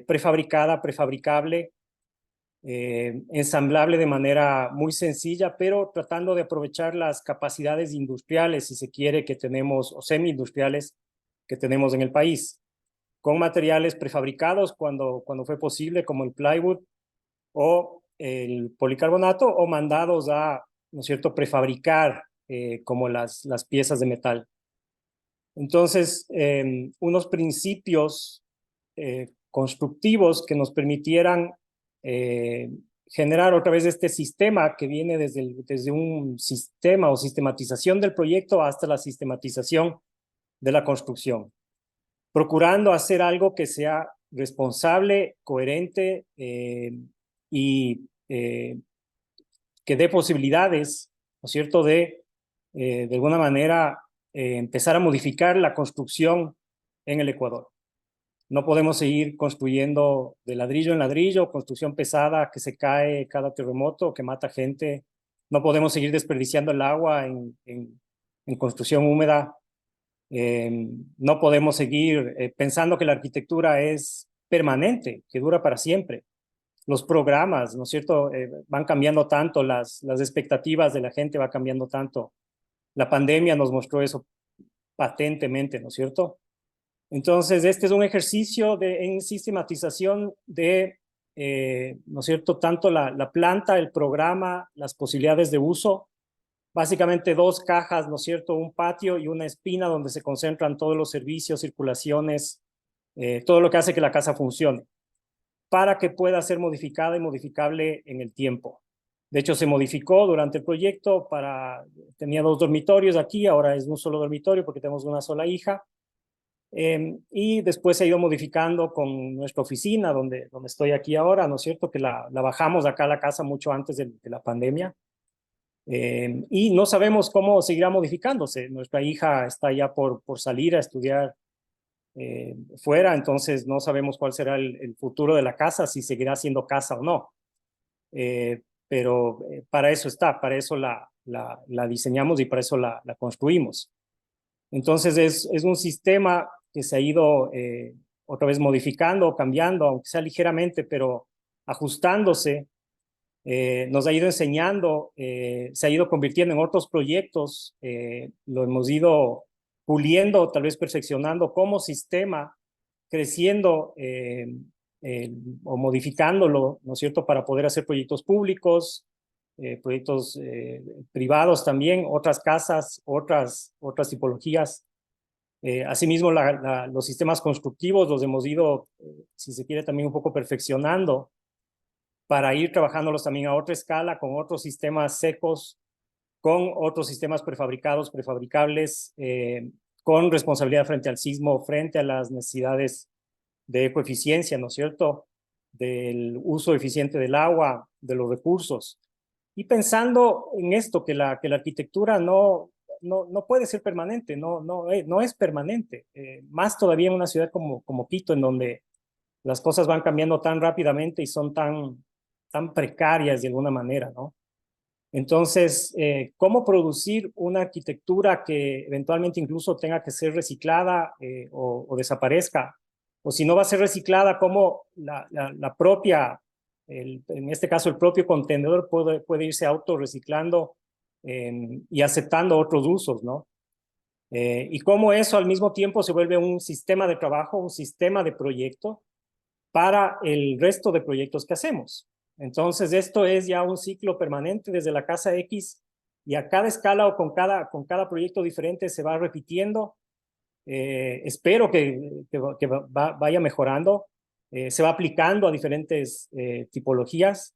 S5: prefabricada, prefabricable, ensamblable de manera muy sencilla, pero tratando de aprovechar las capacidades industriales, si se quiere, que tenemos, o semi-industriales que tenemos en el país, con materiales prefabricados cuando fue posible, como el plywood o el policarbonato, o mandados a, ¿no es cierto?, prefabricar como las piezas de metal. Entonces, unos principios constructivos que nos permitieran generar otra vez este sistema que viene desde un sistema o sistematización del proyecto hasta la sistematización de la construcción, procurando hacer algo que sea responsable, coherente y que dé posibilidades, ¿no es cierto?, de alguna manera empezar a modificar la construcción en el Ecuador. No podemos seguir construyendo de ladrillo en ladrillo, construcción pesada que se cae cada terremoto, que mata gente. No podemos seguir desperdiciando el agua en construcción húmeda. No podemos seguir pensando que la arquitectura es permanente, que dura para siempre. Los programas, ¿no es cierto?, van cambiando tanto, las expectativas de la gente van cambiando tanto. La pandemia nos mostró eso patentemente, ¿no es cierto? Entonces, este es un ejercicio en sistematización de, ¿no es cierto?, tanto la planta, el programa, las posibilidades de uso, básicamente dos cajas, ¿no es cierto?, un patio y una espina donde se concentran todos los servicios, circulaciones, todo lo que hace que la casa funcione, para que pueda ser modificada y modificable en el tiempo. De hecho, se modificó durante el proyecto tenía 2 dormitorios aquí, ahora es un solo dormitorio porque tenemos una sola hija. Y después se ha ido modificando con nuestra oficina, donde estoy aquí ahora, ¿no es cierto? Que la bajamos acá a la casa mucho antes de la pandemia. Y no sabemos cómo seguirá modificándose. Nuestra hija está ya por salir a estudiar fuera, entonces no sabemos cuál será el futuro de la casa, si seguirá siendo casa o no. Pero para eso está, para eso la diseñamos y para eso la construimos. Entonces es un sistema que se ha ido otra vez modificando, cambiando, aunque sea ligeramente, pero ajustándose, nos ha ido enseñando, se ha ido convirtiendo en otros proyectos, lo hemos ido puliendo, tal vez perfeccionando como sistema, creciendo o modificándolo, ¿no es cierto?, para poder hacer proyectos públicos, proyectos privados también, otras casas, otras tipologías. Asimismo, los sistemas constructivos los hemos ido, si se quiere, también un poco perfeccionando para ir trabajándolos también a otra escala, con otros sistemas secos, con otros sistemas prefabricados, prefabricables, con responsabilidad frente al sismo, frente a las necesidades de ecoeficiencia, ¿no es cierto?, del uso eficiente del agua, de los recursos. Y pensando en esto, que la arquitectura no puede ser permanente, no es permanente, más todavía en una ciudad como Quito, en donde las cosas van cambiando tan rápidamente y son tan precarias de alguna manera, ¿no? Entonces, ¿cómo producir una arquitectura que eventualmente incluso tenga que ser reciclada o desaparezca? O si no va a ser reciclada, ¿cómo la propia, en este caso el propio contenedor puede irse autorreciclando y aceptando otros usos, ¿no? Y cómo eso al mismo tiempo se vuelve un sistema de trabajo, un sistema de proyecto para el resto de proyectos que hacemos. Entonces, esto es ya un ciclo permanente desde la casa X y a cada escala o con cada proyecto diferente se va repitiendo. Espero que vaya mejorando, se va aplicando a diferentes tipologías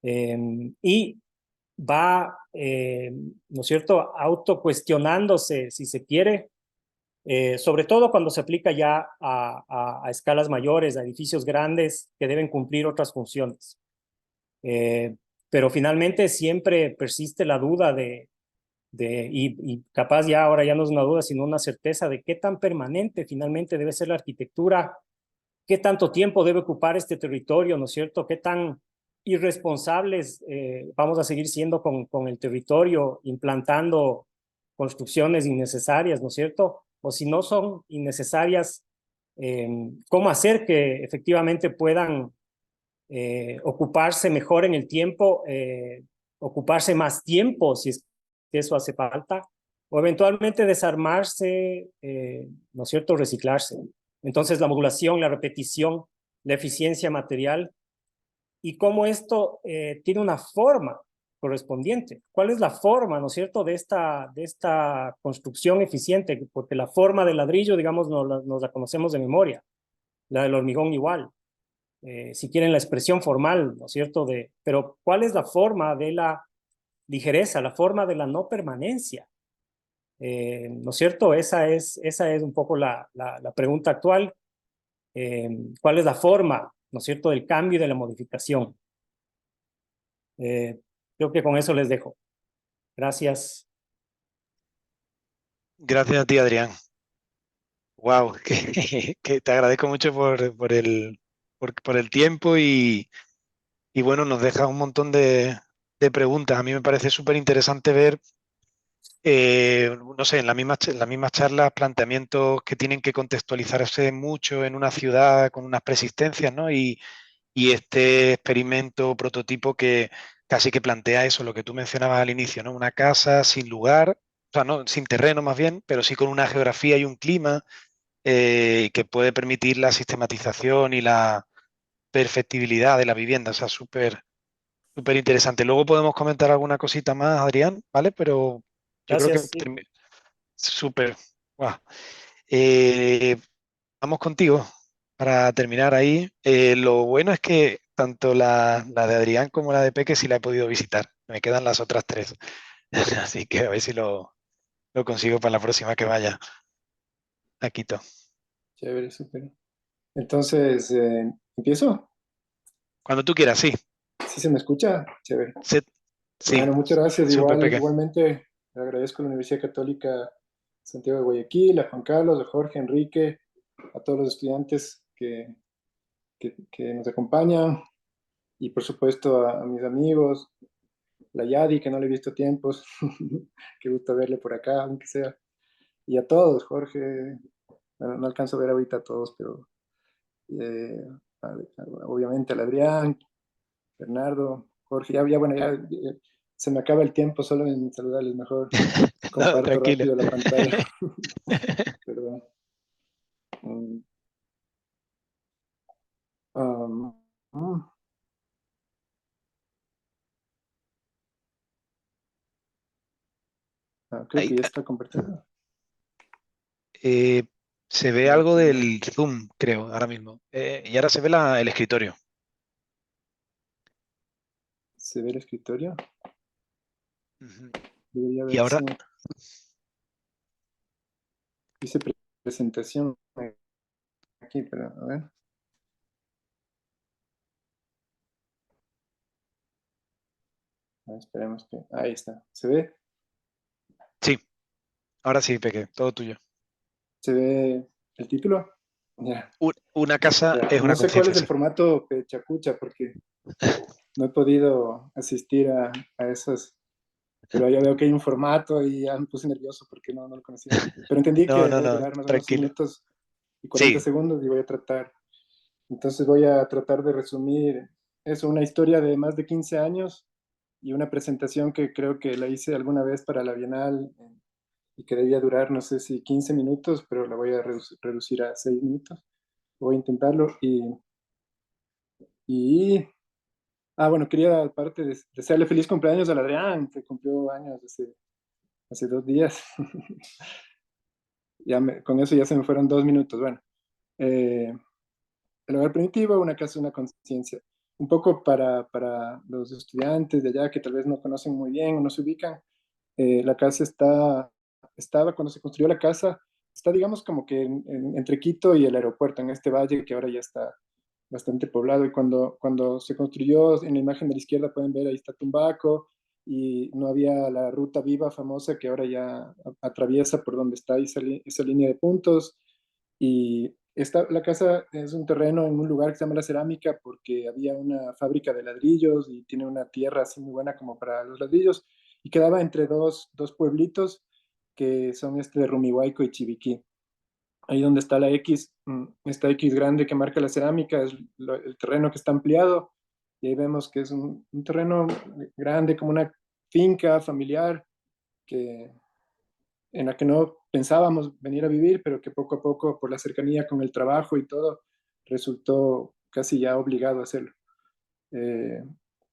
S5: y va, ¿no es cierto?, autocuestionándose, si se quiere, sobre todo cuando se aplica ya a escalas mayores, a edificios grandes que deben cumplir otras funciones. Pero finalmente siempre persiste la duda y capaz ya ahora ya no es una duda, sino una certeza de qué tan permanente finalmente debe ser la arquitectura, qué tanto tiempo debe ocupar este territorio, ¿no es cierto? Qué tan irresponsables vamos a seguir siendo con el territorio, implantando construcciones innecesarias, ¿no es cierto? O si no son innecesarias, ¿cómo hacer que efectivamente puedan ocuparse mejor en el tiempo, ocuparse más tiempo si es que eso hace falta, o eventualmente desarmarse, ¿no es cierto?, reciclarse. Entonces la modulación, la repetición, la eficiencia material y cómo esto tiene una forma correspondiente. ¿Cuál es la forma, no es cierto?, de esta construcción eficiente? Porque la forma del ladrillo, digamos, nos la conocemos de memoria, la del hormigón igual. Si quieren la expresión formal, ¿no es cierto? Pero ¿cuál es la forma de la ligereza, la forma de la no permanencia? ¿No es cierto? Esa es un poco la pregunta actual. ¿Cuál es la forma, ¿no es cierto?, del cambio y de la modificación? Creo que con eso les dejo. Gracias.
S1: Gracias a ti, Adrián. Wow, que te agradezco mucho por el tiempo y bueno, nos deja un montón de preguntas. A mí me parece súper interesante ver, no sé, en las mismas charlas, planteamientos que tienen que contextualizarse mucho en una ciudad con unas persistencias, ¿no? Y este experimento, prototipo que casi que plantea eso, lo que tú mencionabas al inicio, ¿no? Una casa sin lugar, o sea, no, sin terreno más bien, pero sí con una geografía y un clima que puede permitir la sistematización y la perfectibilidad de la vivienda. O sea, súper interesante. Luego podemos comentar alguna cosita más, Adrián, ¿vale? Pero yo creo que
S5: Gracias. Sí.
S1: súper. Guau. Eh, Vamos contigo para terminar ahí. Lo bueno es que tanto la de Adrián como la de Peque sí la he podido visitar. Me quedan las otras tres. Así que a ver si lo consigo para la próxima que vaya a Quito.
S6: Chévere, súper. Entonces, ¿empiezo?
S1: Cuando tú quieras, sí.
S6: ¿Sí se me escucha? Chévere.
S1: Sí, sí,
S6: Bueno, muchas gracias.
S1: súper Peque.
S6: Igualmente, le agradezco a la Universidad Católica Santiago de Guayaquil, a Juan Carlos, a Jorge, Enrique, a todos los estudiantes que nos acompañan y por supuesto a mis amigos, la Yadi, que no le he visto tiempos, qué gusto verle por acá, aunque sea, y a todos, Jorge, bueno, no alcanzo a ver ahorita a todos, pero eh, obviamente al Adrián, Bernardo, Jorge, bueno, ya se me acaba el tiempo solo en saludarles mejor.
S1: No,
S6: Comparto
S1: tranquilo.
S6: rápido la pantalla. Perdón. Um, um, creo
S1: Ahí,
S6: que ya está compartido.
S1: eh, se ve algo del Zoom, creo, ahora mismo. Y ahora se ve el escritorio.
S6: ¿Se ve el escritorio?
S1: Ujú.
S6: Debería
S1: Y ahora,
S6: verse. Dice presentación aquí, pero a ver. Esperemos que. Ahí está. ¿Se ve?
S1: sí, ahora sí, Peque, todo tuyo.
S6: ¿Se ve el título? Ya.
S1: Una casa
S6: Ya.
S1: es
S6: No
S1: una
S6: sé cuál
S1: conciencia,
S6: es el
S1: sí.
S6: formato Pechacucha porque no he podido asistir a esos pero ya veo que hay un formato y ya me puse nervioso porque no lo conocía. Pero entendí
S1: No,
S6: que
S1: no,
S6: debe
S1: no,
S6: durar más o menos un
S1: tranquilo.
S6: minutos y 40
S1: Sí,
S6: segundos y voy a tratar de resumir eso, una historia de más de 15 años y una presentación que creo que la hice alguna vez para la Bienal y que debía durar, no sé si 15 minutos, pero la voy a reducir a 6 minutos. Voy a intentarlo y bueno, quería aparte desearle feliz cumpleaños al Adrián, que cumplió años hace 2 días. Con eso ya se me fueron 2 minutos. Bueno, eh, el hogar primitivo, una casa, una conciencia. Un poco para los estudiantes de allá que tal vez no conocen muy bien o no se ubican, la casa estaba, cuando se construyó la casa, está digamos como que entre Quito y el aeropuerto, en este valle que ahora ya está bastante poblado. Y cuando se construyó, en la imagen de la izquierda pueden ver, ahí está Tumbaco, y no había la ruta viva famosa que ahora ya atraviesa por donde está esa línea de puntos. Y la casa es un terreno en un lugar que se llama La Cerámica porque había una fábrica de ladrillos y tiene una tierra así muy buena como para los ladrillos, y quedaba entre dos pueblitos que son este de Rumihuayco y Chiviquí. Ahí donde está la X, esta X grande que marca la cerámica, es el terreno que está ampliado, y ahí vemos que es un terreno grande, como una finca familiar que, en la que no pensábamos venir a vivir, pero que poco a poco, por la cercanía con el trabajo y todo, resultó casi ya obligado a hacerlo. Eh,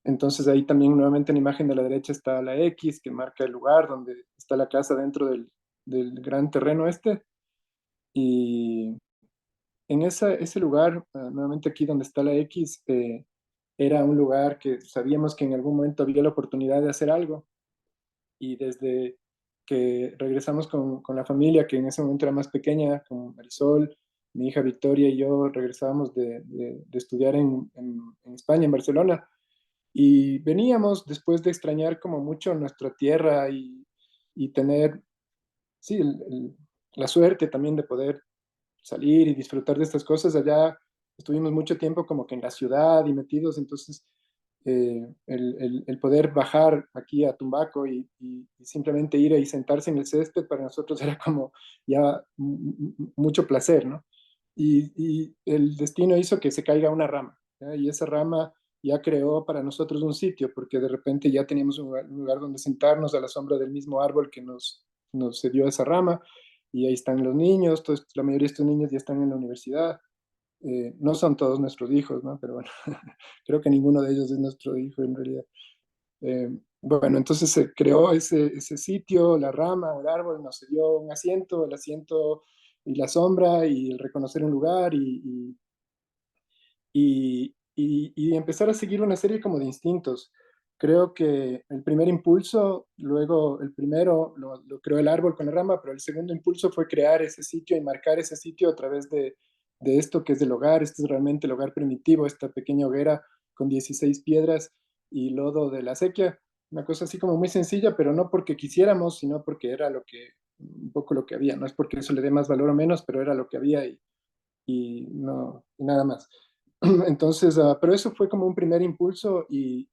S6: entonces ahí también nuevamente en la imagen de la derecha está la X que marca el lugar donde está la casa dentro del gran terreno este. Y en ese lugar, nuevamente aquí donde está la X, era un lugar que sabíamos que en algún momento había la oportunidad de hacer algo, y desde que regresamos con la familia, que en ese momento era más pequeña, con Marisol, mi hija Victoria y yo regresábamos de estudiar en España, en Barcelona, y veníamos después de extrañar como mucho nuestra tierra y tener, sí, la suerte también de poder salir y disfrutar de estas cosas. Allá estuvimos mucho tiempo como que en la ciudad y metidos, entonces el poder bajar aquí a Tumbaco y simplemente ir y sentarse en el césped para nosotros era como ya mucho placer, ¿no? Y el destino hizo que se caiga una rama, ¿ya? Y esa rama ya creó para nosotros un sitio, porque de repente ya teníamos un lugar donde sentarnos a la sombra del mismo árbol que nos cedió esa rama, y ahí están los niños, la mayoría de estos niños ya están en la universidad. No son todos nuestros hijos, ¿no? Pero bueno, creo que ninguno de ellos es nuestro hijo en realidad. Bueno, entonces se creó ese sitio, la rama, el árbol, nos dio un asiento, el asiento y la sombra y el reconocer un lugar y empezar a seguir una serie como de instintos. Creo que el primer impulso, luego el primero lo creó el árbol con la rama, pero el segundo impulso fue crear ese sitio y marcar ese sitio a través de esto que es el hogar. Este es realmente el hogar primitivo, esta pequeña hoguera con 16 piedras y lodo de la acequia. Una cosa así como muy sencilla, pero no porque quisiéramos, sino porque era un poco lo que había. No es porque eso le dé más valor o menos, pero era lo que había y nada más. Entonces, pero eso fue como un primer impulso y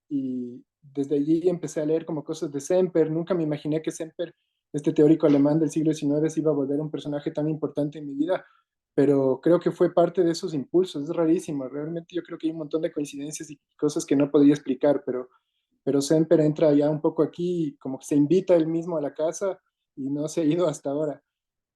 S6: desde allí empecé a leer como cosas de Semper. Nunca me imaginé que Semper, este teórico alemán del siglo XIX, se iba a volver un personaje tan importante en mi vida, pero creo que fue parte de esos impulsos. Es rarísimo, realmente yo creo que hay un montón de coincidencias y cosas que no podría explicar, pero Semper entra ya un poco aquí, como que se invita él mismo a la casa y no se ha ido hasta ahora.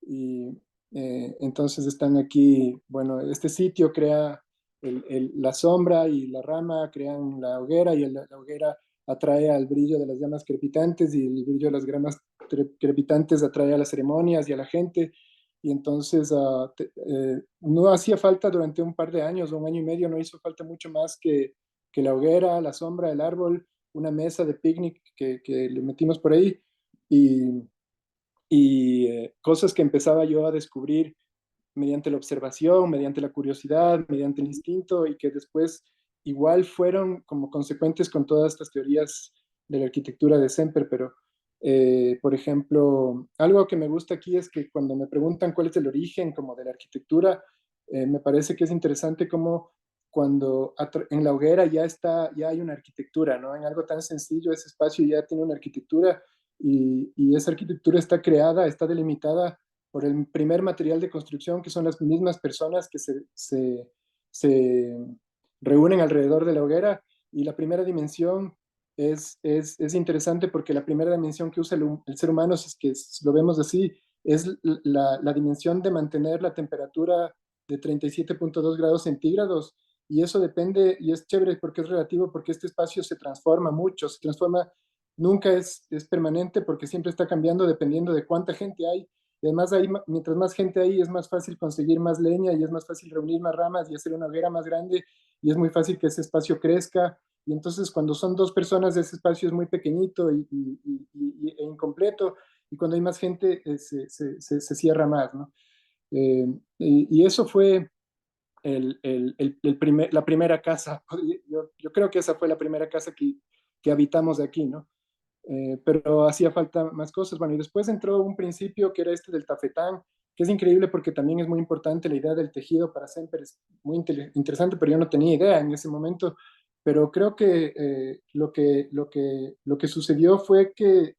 S6: Y entonces están aquí, bueno, este sitio crea la sombra y la rama crean la hoguera, y la hoguera atrae al brillo de las llamas crepitantes, y el brillo de las llamas crepitantes atrae a las ceremonias y a la gente. Y entonces no hacía falta durante un par de años, o un año y medio, no hizo falta mucho más que la hoguera, la sombra, el árbol, una mesa de picnic que le metimos por ahí, y cosas que empezaba yo a descubrir mediante la observación, mediante la curiosidad, mediante el instinto, y que después igual fueron como consecuentes con todas estas teorías de la arquitectura de Semper. Pero, por ejemplo, algo que me gusta aquí es que cuando me preguntan cuál es el origen como de la arquitectura, me parece que es interesante como cuando en la hoguera ya hay una arquitectura, ¿no? En algo tan sencillo, ese espacio ya tiene una arquitectura, y esa arquitectura está creada, está delimitada por el primer material de construcción, que son las mismas personas que se reúnen alrededor de la hoguera, y la primera dimensión es interesante porque la primera dimensión que usa el ser humano, si es que lo vemos así, es la dimensión de mantener la temperatura de 37.2 grados centígrados, y eso depende, y es chévere porque es relativo, porque este espacio se transforma mucho, se transforma, nunca es permanente porque siempre está cambiando dependiendo de cuánta gente hay, y además ahí, mientras más gente hay, es más fácil conseguir más leña, y es más fácil reunir más ramas y hacer una hoguera más grande, y es muy fácil que ese espacio crezca, y entonces cuando son dos personas ese espacio es muy pequeñito e incompleto, y cuando hay más gente se cierra más, ¿no? Y eso fue la primera casa. Yo creo que esa fue la primera casa que habitamos aquí, ¿no? Pero hacía falta más cosas. Bueno, y después entró un principio que era este del tafetán, que es increíble porque también es muy importante la idea del tejido para Semper, es muy interesante, pero yo no tenía idea en ese momento. Pero creo que lo que sucedió fue que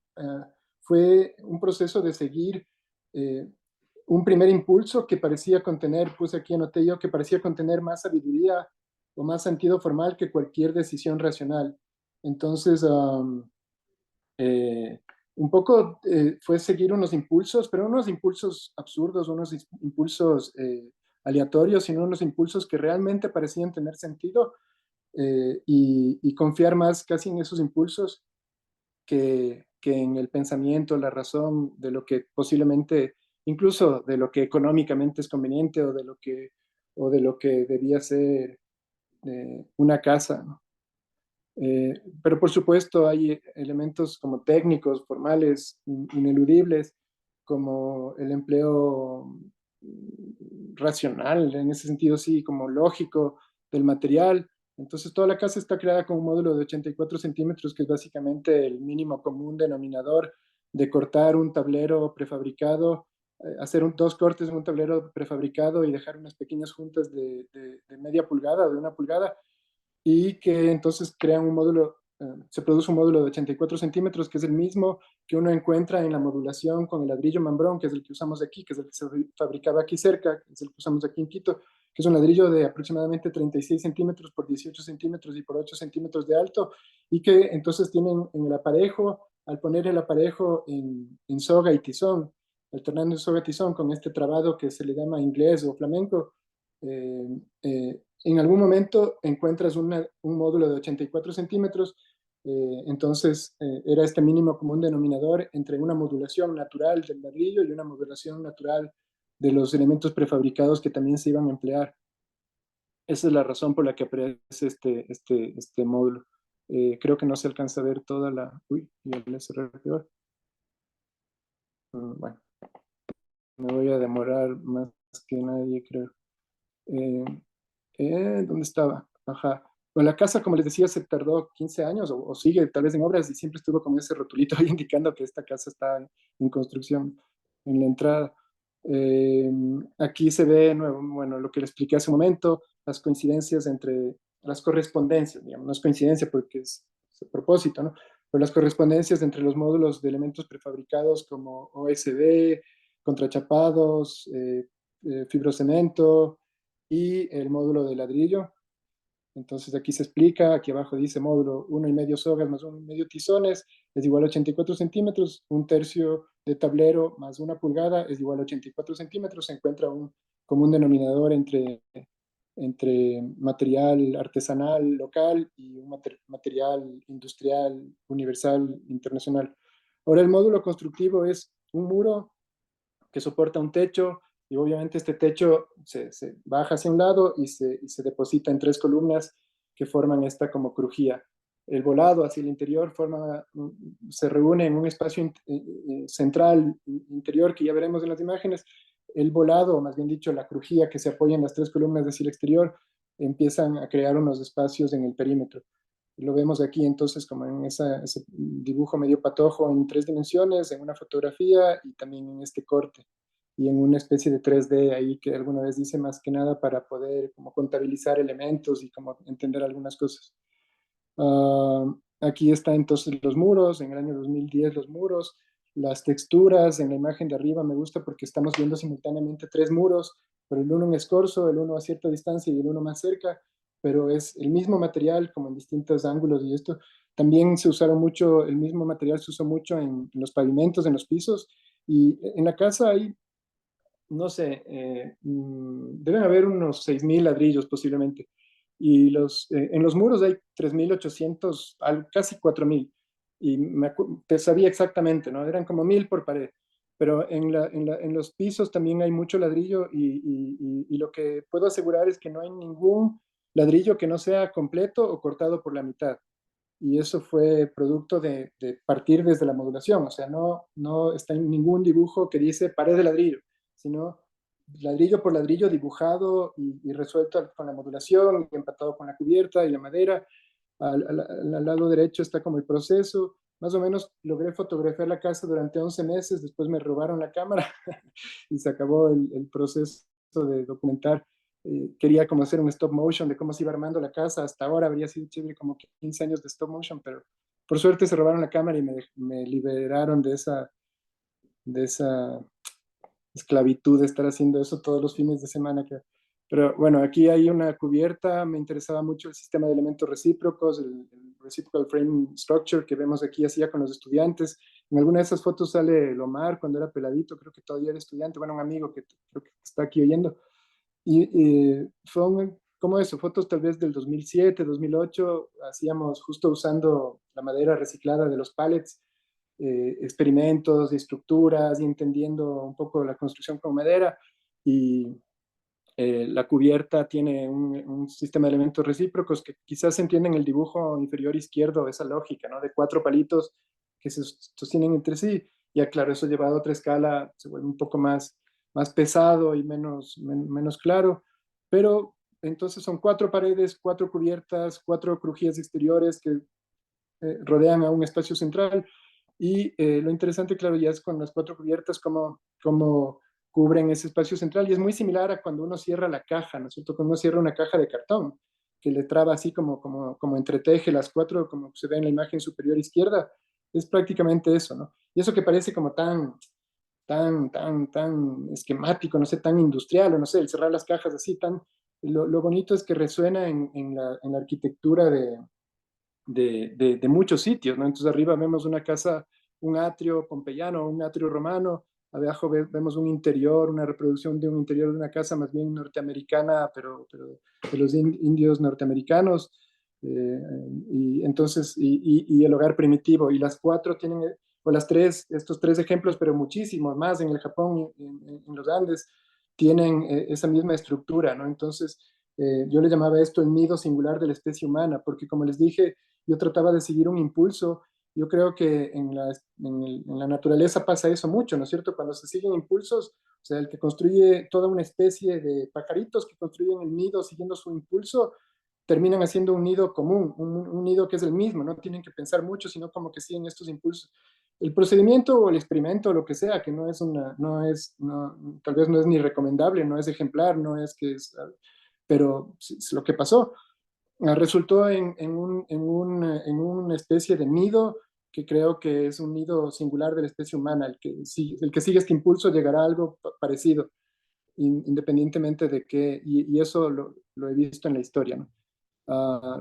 S6: fue un proceso de seguir un primer impulso que parecía contener, puse aquí anoté yo, que parecía contener más sabiduría o más sentido formal que cualquier decisión racional. Entonces, eh, un poco fue seguir unos impulsos, pero unos impulsos absurdos, unos impulsos aleatorios, sino unos impulsos que realmente parecían tener sentido, y confiar más casi en esos impulsos que en el pensamiento, la razón de lo que posiblemente, incluso de lo que económicamente es conveniente, o de lo que debía ser una casa, ¿no? Pero por supuesto hay elementos como técnicos, formales, ineludibles, como el empleo racional, en ese sentido sí, como lógico del material. Entonces toda la casa está creada con un módulo de 84 centímetros, que es básicamente el mínimo común denominador de cortar un tablero prefabricado, hacer dos cortes en un tablero prefabricado y dejar unas pequeñas juntas de media pulgada, de una pulgada, y que entonces crean un módulo, se produce un módulo de 84 centímetros, que es el mismo que uno encuentra en la modulación con el ladrillo Mambrón, que es el que usamos aquí, que es el que se fabricaba aquí cerca, que es el que usamos aquí en Quito, que es un ladrillo de aproximadamente 36 centímetros por 18 centímetros y por 8 centímetros de alto, y que entonces tienen en el aparejo, al poner el aparejo en soga y tizón, alternando soga y tizón con este trabado que se le llama inglés o flamenco, en algún momento encuentras un módulo de 84 centímetros, entonces era este mínimo común denominador entre una modulación natural del ladrillo y una modulación natural de los elementos prefabricados que también se iban a emplear. Esa es la razón por la que aparece este módulo. Creo que no se alcanza a ver toda la... Uy, ya le cerré peor. Bueno, me voy a demorar más que nadie, creo. ¿Dónde estaba? Ajá. Bueno, la casa, como les decía, se tardó 15 años o sigue tal vez en obras, y siempre estuvo con ese rotulito ahí indicando que esta casa está en construcción en la entrada. Aquí se ve, bueno, lo que les expliqué hace un momento, las coincidencias entre las correspondencias, digamos, no es coincidencia porque es a propósito, ¿no? Pero las correspondencias entre los módulos de elementos prefabricados como OSB, contrachapados, fibrocemento y el módulo de ladrillo. Entonces aquí se explica, aquí abajo dice módulo 1,5 sogas más 1,5 tizones es igual a 84 centímetros, un tercio de tablero más una pulgada es igual a 84 centímetros, se encuentra un común denominador entre material artesanal local y un material industrial universal internacional. Ahora el módulo constructivo es un muro que soporta un techo, y obviamente este techo se baja hacia un lado y se deposita en 3 columnas que forman esta como crujía. El volado hacia el interior se reúne en un espacio central interior que ya veremos en las imágenes. El volado, o más bien dicho, la crujía que se apoya en las 3 columnas hacia el exterior, empiezan a crear unos espacios en el perímetro. Lo vemos aquí entonces como en ese dibujo medio patojo en 3 dimensiones, en una fotografía y también en este corte y en una especie de 3D ahí que alguna vez dice más que nada para poder como contabilizar elementos y como entender algunas cosas. Aquí está entonces los muros, en el año 2010 los muros, las texturas en la imagen de arriba me gusta porque estamos viendo simultáneamente tres muros, pero el uno en escorzo, el uno a cierta distancia y el uno más cerca, pero es el mismo material como en distintos ángulos y esto. También se usaron mucho, el mismo material se usó mucho en los pavimentos, en los pisos y en la casa hay, no sé, deben haber unos 6.000 ladrillos posiblemente. Y en los muros hay 3.800, casi 4.000. Y te sabía exactamente, ¿no? Eran como 1.000 por pared. Pero en los pisos también hay mucho ladrillo y lo que puedo asegurar es que no hay ningún ladrillo que no sea completo o cortado por la mitad. Y eso fue producto de partir desde la modulación. O sea, no está en ningún dibujo que dice pared de ladrillo, sino ladrillo por ladrillo dibujado y resuelto con la modulación y empatado con la cubierta y la madera. Al lado derecho está como el proceso. Más o menos logré fotografiar la casa durante 11 meses, después me robaron la cámara y se acabó el proceso de documentar. Quería como hacer un stop motion de cómo se iba armando la casa. Hasta ahora habría sido chévere como 15 años de stop motion, pero por suerte se robaron la cámara y me liberaron de esa esclavitud de estar haciendo eso todos los fines de semana. Pero bueno, aquí hay una cubierta, me interesaba mucho el sistema de elementos recíprocos, el Reciprocal Frame Structure que vemos aquí hacía con los estudiantes. En alguna de esas fotos sale el Omar cuando era peladito, creo que todavía era estudiante, bueno, un amigo que creo que está aquí oyendo. Y son como eso, fotos tal vez del 2007, 2008, hacíamos justo usando la madera reciclada de los pallets, experimentos de estructuras y entendiendo un poco la construcción con madera. Y la cubierta tiene un sistema de elementos recíprocos que quizás se entiende en el dibujo inferior izquierdo, esa lógica, ¿no? De 4 palitos que se sostienen entre sí. Ya claro, eso llevado a otra escala se vuelve un poco más pesado y menos claro, pero entonces son 4 paredes, 4 cubiertas, 4 crujías exteriores que rodean a un espacio central. Y lo interesante, claro, ya es con las 4 cubiertas, cómo cubren ese espacio central. Y es muy similar a cuando uno cierra la caja, ¿no es cierto? Cuando uno cierra una caja de cartón, que le traba así como entreteje las 4, como se ve en la imagen superior izquierda. Es prácticamente eso, ¿no? Y eso que parece como tan esquemático, no sé, tan industrial, o no sé, el cerrar las cajas así, lo bonito es que resuena en la arquitectura de muchos sitios, ¿no? Entonces arriba vemos una casa, un atrio pompeyano, un atrio romano, abajo vemos un interior, una reproducción de un interior de una casa más bien norteamericana, pero de los indios norteamericanos, y entonces, y el hogar primitivo, y las 4 tienen, o las 3, estos 3 ejemplos, pero muchísimos más en el Japón, en los Andes, tienen esa misma estructura, ¿no? Entonces, yo le llamaba esto el nido singular de la especie humana, porque como les dije, yo trataba de seguir un impulso. Yo creo que en la naturaleza pasa eso mucho, ¿no es cierto? Cuando se siguen impulsos, o sea, el que construye toda una especie de pajaritos que construyen el nido siguiendo su impulso, terminan haciendo un nido común, un nido que es el mismo, no tienen que pensar mucho, sino como que siguen estos impulsos. El procedimiento o el experimento o lo que sea, que tal vez no es ni recomendable, no es ejemplar, no es que es, pero es lo que pasó. Resultó en una especie de nido que creo que es un nido singular de la especie humana. El que sigue este impulso llegará a algo parecido, independientemente de qué, y eso lo he visto en la historia, ¿no?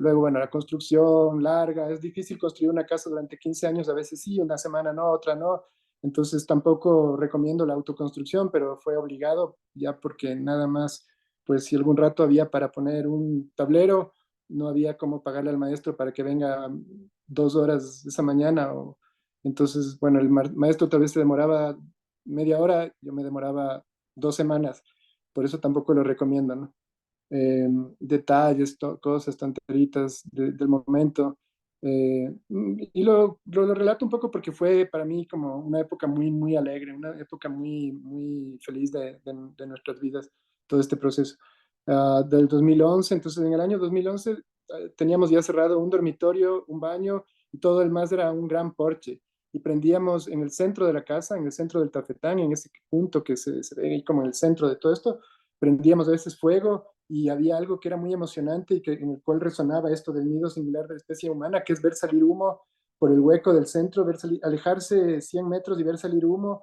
S6: Luego, bueno, la construcción larga, es difícil construir una casa durante 15 años, a veces sí, una semana no, otra no. Entonces tampoco recomiendo la autoconstrucción, pero fue obligado ya porque nada más, pues si algún rato había para poner un tablero, no había cómo pagarle al maestro para que venga 2 horas esa mañana. Entonces, bueno, el maestro tal vez se demoraba media hora, yo me demoraba 2 semanas, por eso tampoco lo recomiendo, ¿no? Detalles, cosas, tonteritas del momento. Y lo relato un poco porque fue para mí como una época muy, muy alegre, una época muy, muy feliz de nuestras vidas, todo este proceso. Del 2011, entonces en el año 2011 teníamos ya cerrado un dormitorio, un baño y todo el más era un gran porche. Y prendíamos en el centro de la casa, en el centro del tafetán, en ese punto que se ve ahí como en el centro de todo esto, prendíamos a veces fuego y había algo que era muy emocionante y que, en el cual resonaba esto del nido singular de la especie humana, que es ver salir humo por el hueco del centro, alejarse 100 metros y ver salir humo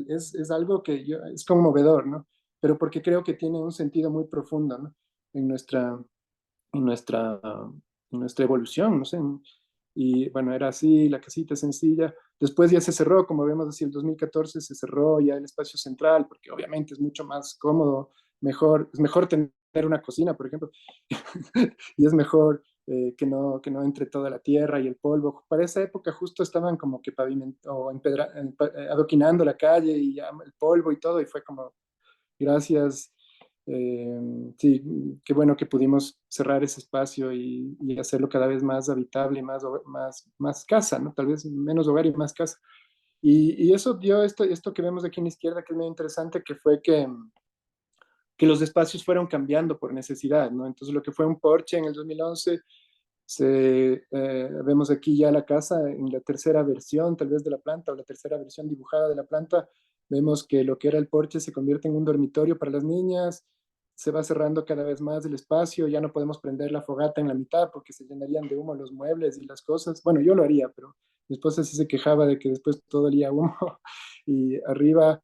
S6: es algo que es conmovedor, ¿no? Pero porque creo que tiene un sentido muy profundo, ¿no? En nuestra, en nuestra, en nuestra evolución, no sé. Y bueno, era así, la casita sencilla. Después ya se cerró, como vemos, hacia el 2014 se cerró ya el espacio central, porque obviamente es mucho más cómodo, es mejor tener una cocina, por ejemplo, y es mejor que no entre toda la tierra y el polvo. Para esa época justo estaban como que adoquinando la calle y ya el polvo y todo, y fue como, gracias. Sí, qué bueno que pudimos cerrar ese espacio y hacerlo cada vez más habitable y más casa, ¿no? Tal vez menos hogar y más casa. Y eso dio esto que vemos aquí en la izquierda, que es muy interesante, que fue que los espacios fueron cambiando por necesidad, ¿no? Entonces, lo que fue un porche en el 2011, vemos aquí ya la casa en la tercera versión, tal vez de la planta, o la tercera versión dibujada de la planta. Vemos que lo que era el porche se convierte en un dormitorio para las niñas, se va cerrando cada vez más el espacio, ya no podemos prender la fogata en la mitad porque se llenarían de humo los muebles y las cosas. Bueno, yo lo haría, pero mi esposa sí se quejaba de que después todo olía humo. Y arriba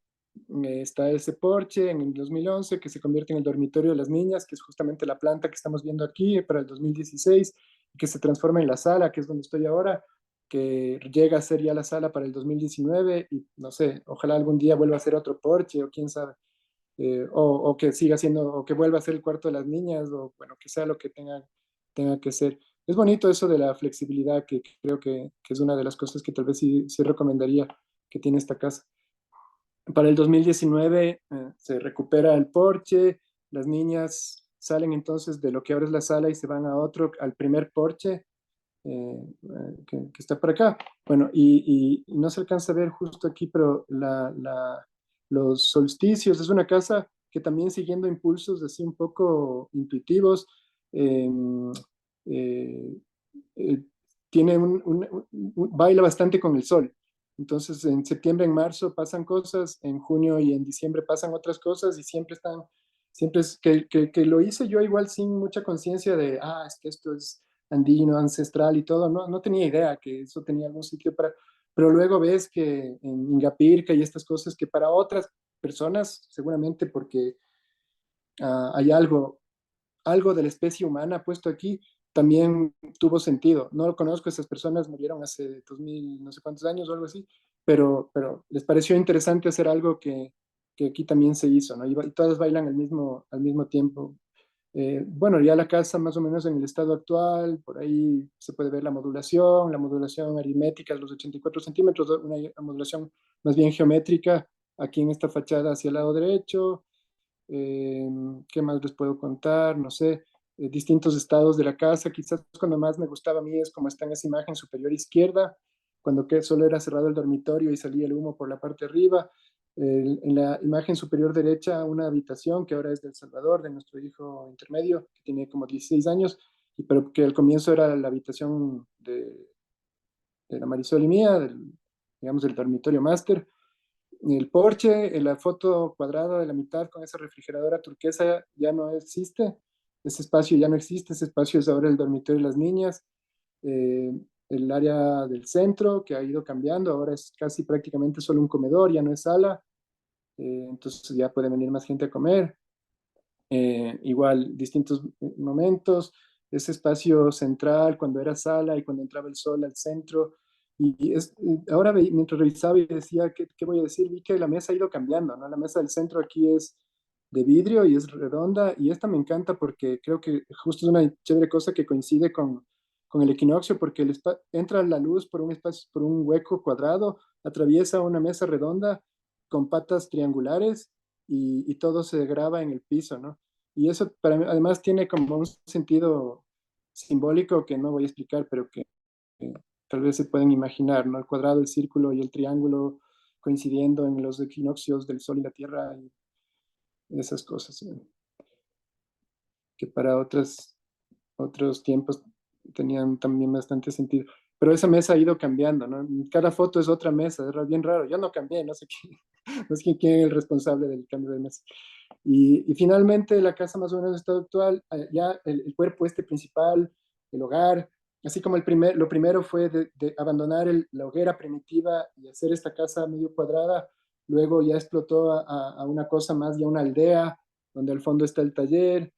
S6: está ese porche en el 2011 que se convierte en el dormitorio de las niñas, que es justamente la planta que estamos viendo aquí para el 2016, que se transforma en la sala, que es donde estoy ahora, que llega a ser ya la sala para el 2019 y no sé, ojalá algún día vuelva a ser otro porche o quién sabe, o que siga siendo, o que vuelva a ser el cuarto de las niñas, o bueno, que sea lo que tenga que ser. Es bonito eso de la flexibilidad, que creo que es una de las cosas que tal vez sí recomendaría que tiene esta casa. Para el 2019 se recupera el porche, las niñas salen entonces de lo que ahora es la sala y se van al primer porche que está por acá. Bueno, y no se alcanza a ver justo aquí, pero los solsticios es una casa que también siguiendo impulsos así un poco intuitivos, eh, eh, eh, tiene baila bastante con el sol. Entonces, en septiembre, en marzo pasan cosas, en junio y en diciembre pasan otras cosas y siempre es que lo hice yo igual sin mucha conciencia de, es que esto es andino, ancestral y todo, no tenía idea que eso tenía algún sitio pero luego ves que en Ingapirca y estas cosas que para otras personas, seguramente porque hay algo de la especie humana puesto aquí, también tuvo sentido. No lo conozco, esas personas murieron hace 2000, no sé cuántos años o algo así, pero les pareció interesante hacer algo que aquí también se hizo, ¿no? Y todas bailan al mismo tiempo. Bueno, ya la casa más o menos en el estado actual, por ahí se puede ver la modulación aritmética de los 84 centímetros, una modulación más bien geométrica aquí en esta fachada hacia el lado derecho. ¿Qué más les puedo contar? No sé, distintos estados de la casa. Quizás cuando más me gustaba a mí es como está en esa imagen superior izquierda, cuando que solo era cerrado el dormitorio y salía el humo por la parte de arriba. En la imagen superior derecha, una habitación que ahora es del Salvador, de nuestro hijo intermedio, que tiene como 16 años, pero que al comienzo era la habitación de la Marisol y mía, digamos, del dormitorio máster. El porche, la foto cuadrada de la mitad con esa refrigeradora turquesa ya no existe, ese espacio ya no existe, ese espacio es ahora el dormitorio de las niñas. Eh, el área del centro que ha ido cambiando, ahora es casi prácticamente solo un comedor, ya no es sala, entonces ya puede venir más gente a comer. Igual, distintos momentos, ese espacio central cuando era sala y cuando entraba el sol al centro. Ahora mientras revisaba y decía, ¿qué voy a decir? Vi que la mesa ha ido cambiando, ¿no? La mesa del centro aquí es de vidrio y es redonda y esta me encanta porque creo que justo es una chévere cosa que coincide con el equinoccio porque entra la luz por un espacio, por un hueco cuadrado, atraviesa una mesa redonda con patas triangulares y todo se graba en el piso, ¿no? Y eso para mí, además tiene como un sentido simbólico que no voy a explicar, pero que tal vez se pueden imaginar, ¿no? El cuadrado, el círculo y el triángulo coincidiendo en los equinoccios del Sol y la Tierra y esas cosas, que para otros tiempos tenían también bastante sentido. Pero esa mesa ha ido cambiando, ¿no? Cada foto es otra mesa, es bien raro. Yo no cambié, no sé quién es el responsable del cambio de mesa. Y finalmente la casa más o menos en estado actual, ya el cuerpo este principal, el hogar, así como lo primero fue de abandonar la hoguera primitiva y hacer esta casa medio cuadrada, luego ya explotó a una cosa más, ya una aldea, donde al fondo está el taller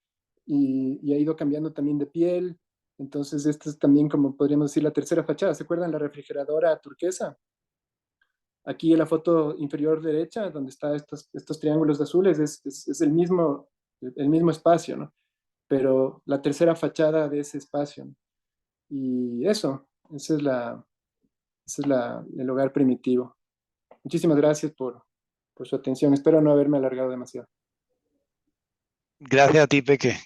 S6: y ha ido cambiando también de piel. Entonces, esta es también, como podríamos decir, la tercera fachada. ¿Se acuerdan la refrigeradora turquesa? Aquí en la foto inferior derecha, donde están estos triángulos azules, es el mismo espacio, ¿no? Pero la tercera fachada de ese espacio, ¿no? Y eso, el hogar primitivo. Muchísimas gracias por su atención. Espero no haberme alargado demasiado.
S1: Gracias a ti, Peque.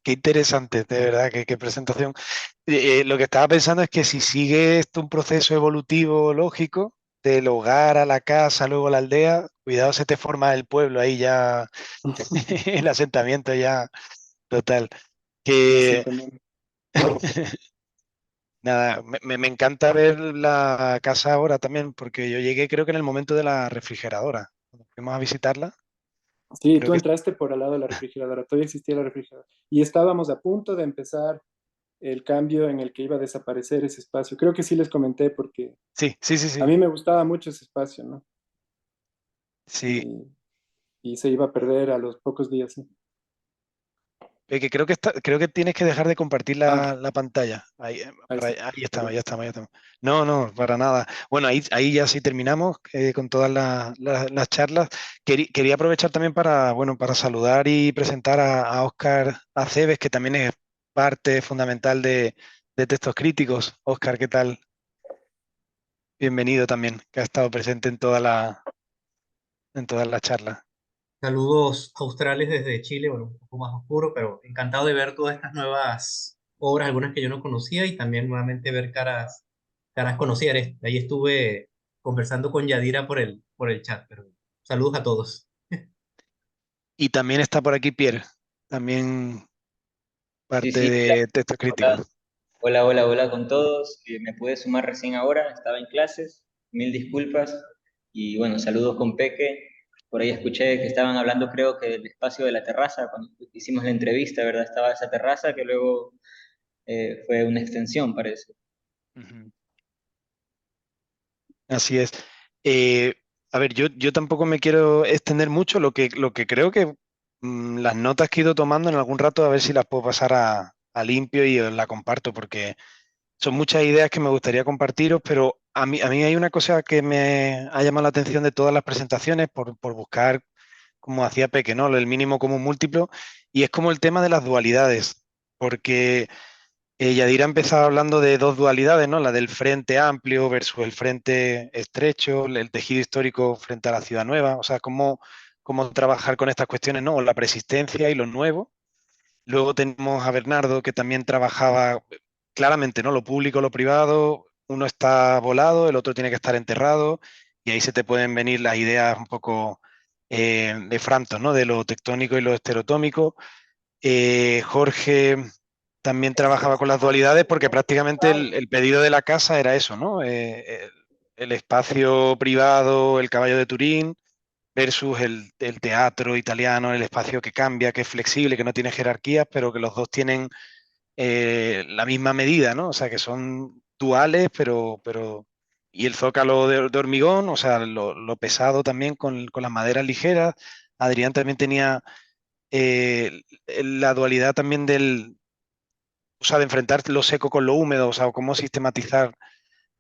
S1: Qué interesante, de verdad, qué presentación. Lo que estaba pensando es que si sigue esto un proceso evolutivo lógico, del hogar a la casa, luego a la aldea, cuidado, se te forma el pueblo ahí ya, el asentamiento ya total.
S6: Un
S1: Que
S6: asentamiento.
S1: nada, me encanta ver la casa ahora también, porque yo llegué creo que en el momento de la refrigeradora. Cuando fuimos a visitarla,
S6: Sí,
S1: creo
S6: tú
S1: que
S6: entraste por al lado de la refrigeradora, todavía existía la refrigeradora. Y estábamos a punto de empezar el cambio en el que iba a desaparecer ese espacio. Creo que sí les comenté porque
S1: sí, sí, sí,
S6: a
S1: sí.
S6: mí me gustaba mucho ese espacio, ¿no?
S1: Sí,
S6: Y, y se iba a perder a los pocos días, ¿sí?
S1: que creo que tienes que dejar de compartir
S6: Ah,
S1: la pantalla. Ahí,
S6: ahí está,
S1: ahí estamos,
S6: perdón.
S1: ya estamos, ya estamos. No, no, para nada. Bueno, ahí ya sí terminamos con todas las charlas. Quería aprovechar también para, bueno, para saludar y presentar a Óscar Aceves, que también es parte fundamental de Textos Críticos. Óscar, ¿qué tal? Bienvenido también, que ha estado presente en todas las charlas.
S7: Saludos australes desde Chile, bueno, un poco más oscuro, pero encantado de ver todas estas nuevas obras, algunas que yo no conocía y también nuevamente ver caras conocidas. Ahí estuve conversando con Yadira por el chat, pero saludos a todos.
S1: Y también está por aquí Pierre, también
S8: Sí,
S1: parte
S8: sí, hola,
S1: de Textos
S8: hola,
S1: Críticos.
S8: hola, hola, hola con todos. Me pude sumar recién ahora, estaba en clases, mil disculpas. Y bueno, saludos con Peque. Por ahí escuché que estaban hablando, creo que del espacio de la terraza, cuando hicimos la entrevista, ¿verdad? Estaba esa terraza que luego fue una extensión, parece.
S1: Ujú. Así es. Eh, a ver, yo tampoco me quiero extender mucho, lo que creo que las notas que he ido tomando en algún rato, a ver si las puedo pasar a limpio y os la comparto, porque son muchas ideas que me gustaría compartiros, pero a mí hay una cosa que me ha llamado la atención de todas las presentaciones por buscar, como hacía Peque, ¿no? El mínimo común múltiplo, y es como el tema de las dualidades, porque Yadira empezaba hablando de dos dualidades, ¿no? La del frente amplio versus el frente estrecho, el tejido histórico frente a la ciudad nueva, o sea, cómo trabajar con estas cuestiones, ¿no? La persistencia y lo nuevo. Luego tenemos a Bernardo, que también trabajaba claramente, ¿no? Lo público, lo privado, uno está volado, el otro tiene que estar enterrado, y ahí se te pueden venir las ideas un poco de Frampton, ¿no? De lo tectónico y lo estereotómico. Jorge también trabajaba con las dualidades porque prácticamente el pedido de la casa era eso, ¿no? El espacio privado, el caballo de Turín, versus el teatro italiano, el espacio que cambia, que es flexible, que no tiene jerarquías, pero que los dos tienen la misma medida, ¿no? O sea, que son duales, pero... Y el zócalo de hormigón, o sea, lo pesado también con las maderas ligeras. Adrián también tenía la dualidad también o sea, de enfrentar lo seco con lo húmedo, o sea, cómo sistematizar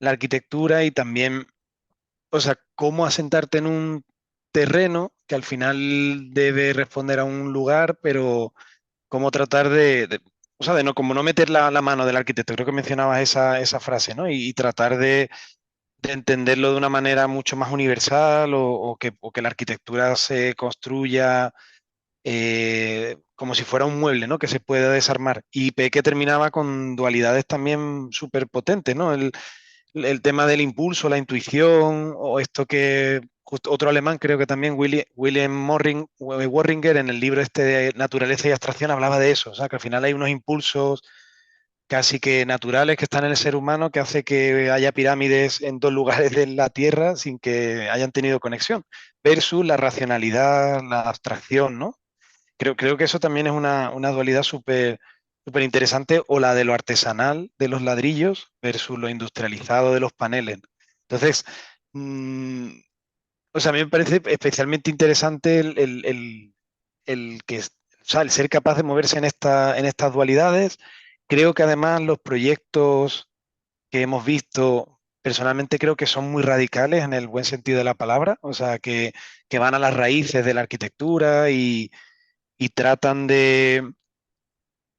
S1: la arquitectura y también, o sea, cómo asentarte en un terreno que al final debe responder a un lugar, pero cómo tratar o sea, de no, como no meter la mano del arquitecto, creo que mencionabas esa frase, ¿no? Y tratar de entenderlo de una manera mucho más universal o que la arquitectura se construya como si fuera un mueble, ¿no? Que se puede desarmar. Y Peque terminaba con dualidades también súper potentes, ¿no? El tema del impulso, la intuición, o esto que justo otro alemán, creo que también William Worringer, en el libro este de Naturaleza y Abstracción, hablaba de eso, o sea, que al final hay unos impulsos casi que naturales que están en el ser humano, que hace que haya pirámides en dos lugares de la Tierra sin que hayan tenido conexión, versus la racionalidad, la abstracción, ¿no? Creo que eso también es una dualidad súper interesante, o la de lo artesanal de los ladrillos versus lo industrializado de los paneles. Entonces, mm, o sea, a mí me parece especialmente interesante el que, o sea, el ser capaz de moverse en estas dualidades. Creo que además los proyectos que hemos visto, personalmente creo que son muy radicales en el buen sentido de la palabra, o sea, que van a las raíces de la arquitectura y tratan de,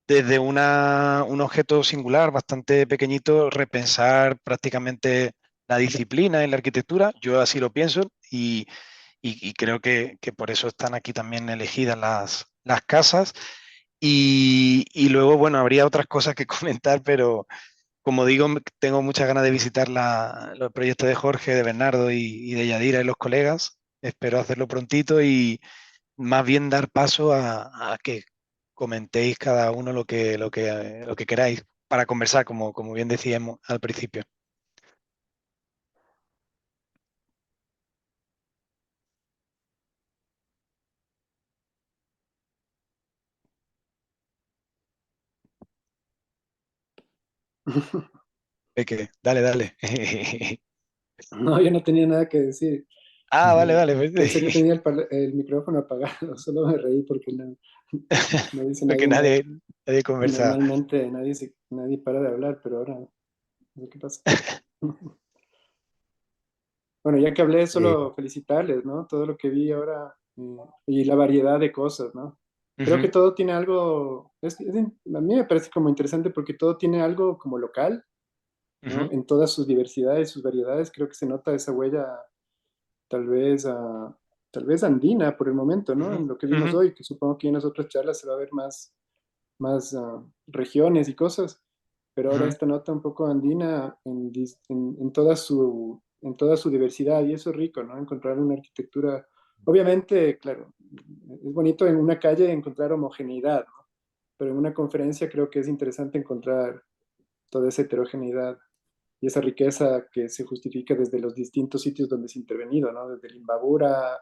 S1: desde un objeto singular bastante pequeñito, repensar prácticamente la disciplina en la arquitectura. Yo así lo pienso y creo que por eso están aquí también elegidas las casas. Y luego, bueno, habría otras cosas que comentar, pero como digo, tengo muchas ganas de visitar los proyectos de Jorge, de Bernardo y de Yadira y los colegas. Espero hacerlo prontito y más bien dar paso a que comentéis cada uno lo que queráis para conversar, como bien decíamos al principio. Peque, dale, dale.
S6: No, yo no tenía nada que decir.
S1: Ah, vale, vale.
S6: Pensé que
S1: Pues,
S6: tenía el micrófono apagado, solo me reí porque no dice
S1: porque
S6: nadie nada.
S1: nadie conversa.
S6: Normalmente nadie para de hablar, pero ahora no sé qué pasa. Bueno, ya que hablé,
S1: Sí.
S6: solo felicitarles, ¿no? Todo lo que vi ahora y la variedad de cosas, ¿no? Creo que
S1: Ujú,
S6: todo tiene algo, a mí me parece como interesante porque todo tiene algo como local, ¿no?
S1: ujú,
S6: En todas sus diversidades, sus variedades, creo que se nota esa huella tal vez, tal vez andina por el momento, ¿no?
S1: ujú,
S6: En lo que
S1: ujú,
S6: vimos hoy, que supongo que en las otras charlas se va a ver más regiones y cosas, pero ahora
S1: ujú.
S6: esta nota un poco andina en toda su diversidad y eso es rico, ¿no? Encontrar una arquitectura, obviamente, claro, es bonito en una calle encontrar homogeneidad, ¿no? Pero en una conferencia creo que es interesante encontrar toda esa heterogeneidad y esa riqueza que se justifica desde los distintos sitios donde se ha intervenido, ¿no? Desde el Imbabura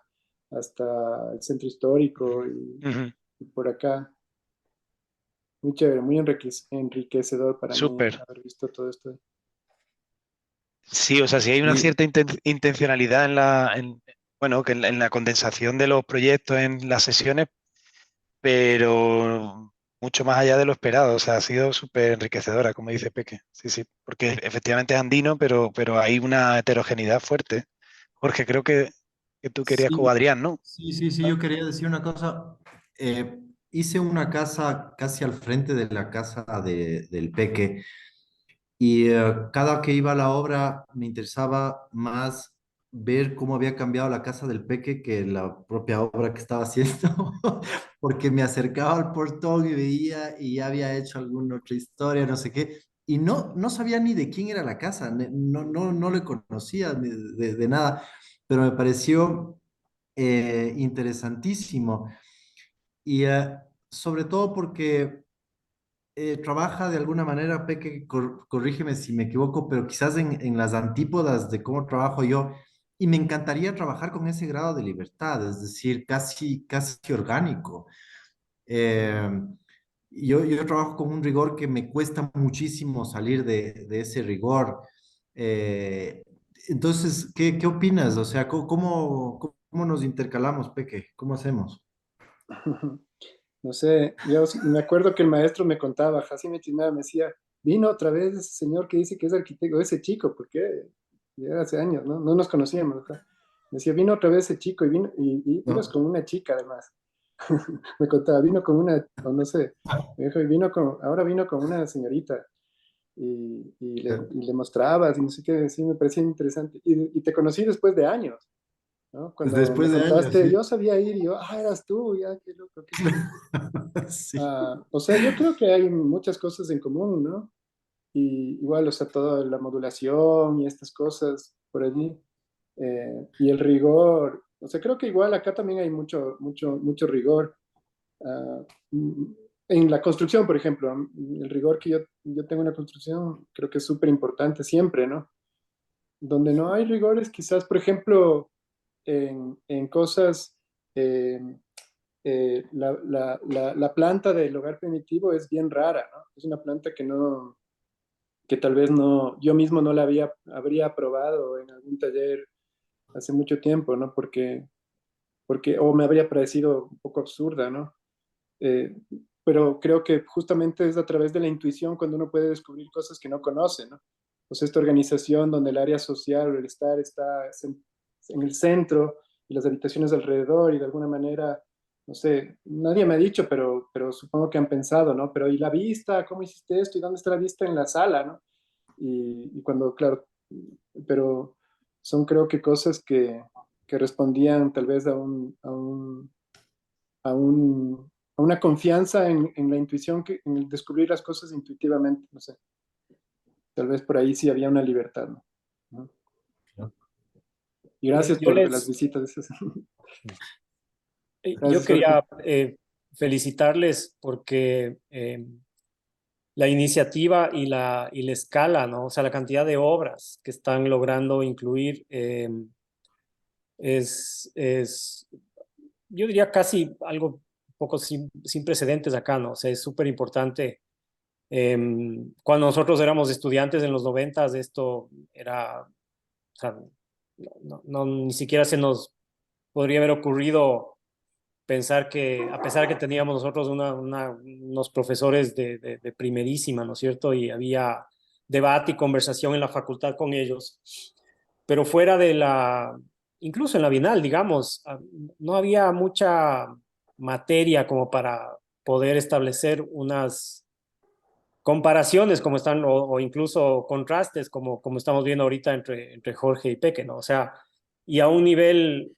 S6: hasta el centro histórico
S1: Ujú.
S6: y por acá. Muy chévere, muy enriquecedor para mí
S1: Súper.
S6: haber visto todo esto.
S1: Sí, o sea, si hay una
S4: Y
S1: cierta intencionalidad bueno, que en la condensación de los proyectos en las sesiones, pero mucho más allá de lo esperado. O sea, ha sido súper enriquecedora, como dice Peque. Sí, sí, porque efectivamente es andino, pero hay una heterogeneidad fuerte. Jorge, creo que tú querías como
S4: sí,
S1: Adrián, ¿no?
S4: sí, yo quería decir una cosa. Hice una casa casi al frente de la casa del Peque y cada que iba a la obra me interesaba más ver cómo había cambiado la casa del Peque que la propia obra que estaba haciendo, porque me acercaba al portón y veía y ya había hecho alguna otra historia, no sé qué, y no sabía ni de quién era la casa, no le conocía ni de nada, pero me pareció interesantísimo. Y sobre todo porque trabaja de alguna manera, Peque, corrígeme si me equivoco, pero quizás en las antípodas de cómo trabajo yo, y me encantaría trabajar con ese grado de libertad, es decir, casi orgánico. Eh, yo trabajo con un rigor que me cuesta muchísimo salir de ese rigor. Eh, entonces, ¿qué opinas? O sea, ¿cómo nos intercalamos, Peque? ¿Cómo hacemos?
S6: No sé, yo me acuerdo que el maestro me contaba, Jaime Chinada me decía, vino otra vez ese señor que dice que es arquitecto, ese chico, porque ya hace años, ¿no? No nos conocíamos. Acá. Me decía, vino otra vez ese chico y vino, y ibas
S4: ¿No?
S6: con una chica además. Me contaba, vino con una, o no sé, me dijo, ahora vino con una señorita. Y le mostrabas y no sé qué, sí, me parecía interesante. Y te conocí después de años, ¿no? Cuando me
S4: Después de años,
S6: contaste,
S4: sí.
S6: yo sabía ir y yo, eras tú, ya, qué loco, qué chévere.
S4: Sí.
S6: O sea, yo creo que hay muchas cosas en común, ¿no? Y igual, o sea, toda la modulación y estas cosas por allí. Y el rigor, o sea, creo que igual acá también hay mucho rigor. Ah, mm, en la construcción, por ejemplo, el rigor que yo tengo en la construcción creo que es súper importante siempre, ¿no? Donde no hay rigores, quizás, por ejemplo, en cosas, eh, la planta del hogar primitivo es bien rara, ¿no? Es una planta que no, que tal vez no, yo mismo no la habría probado en algún taller hace mucho tiempo, ¿no? O me habría parecido un poco absurda, ¿no? Eh, pero creo que justamente es a través de la intuición cuando uno puede descubrir cosas que no conoce, ¿no? Pues esta organización donde el área social, el estar está en el centro y las habitaciones alrededor y de alguna manera, no sé, nadie me ha dicho, pero supongo que han pensado, ¿no? Pero ¿y la vista? ¿Cómo hiciste esto? ¿Y dónde está la vista en la sala, ¿no? Y cuando, claro, pero son creo que cosas que respondían tal vez a una confianza en la intuición, en el descubrir las cosas intuitivamente, no sé. Tal vez por ahí sí había una libertad, ¿no? ¿No? Y gracias
S5: Yo
S6: por las
S5: les,
S6: visitas.
S5: yo
S6: Gracias, Jorge.
S5: quería felicitarles porque la iniciativa y la escala, ¿no? O sea, la cantidad de obras que están logrando incluir es, yo diría casi algo un poco sin precedentes acá, ¿no? O sea, es súper importante. Cuando nosotros éramos estudiantes en los 90, esto era, o sea, ni siquiera se nos podría haber ocurrido pensar que, a pesar que teníamos nosotros unos profesores de primerísima, ¿no es cierto? Y había debate y conversación en la facultad con ellos, pero fuera de incluso en la Bienal, digamos, no había mucha materia como para poder establecer unas comparaciones como están, o incluso contrastes como estamos viendo ahorita entre Jorge y Peque, ¿no? O sea, y a un nivel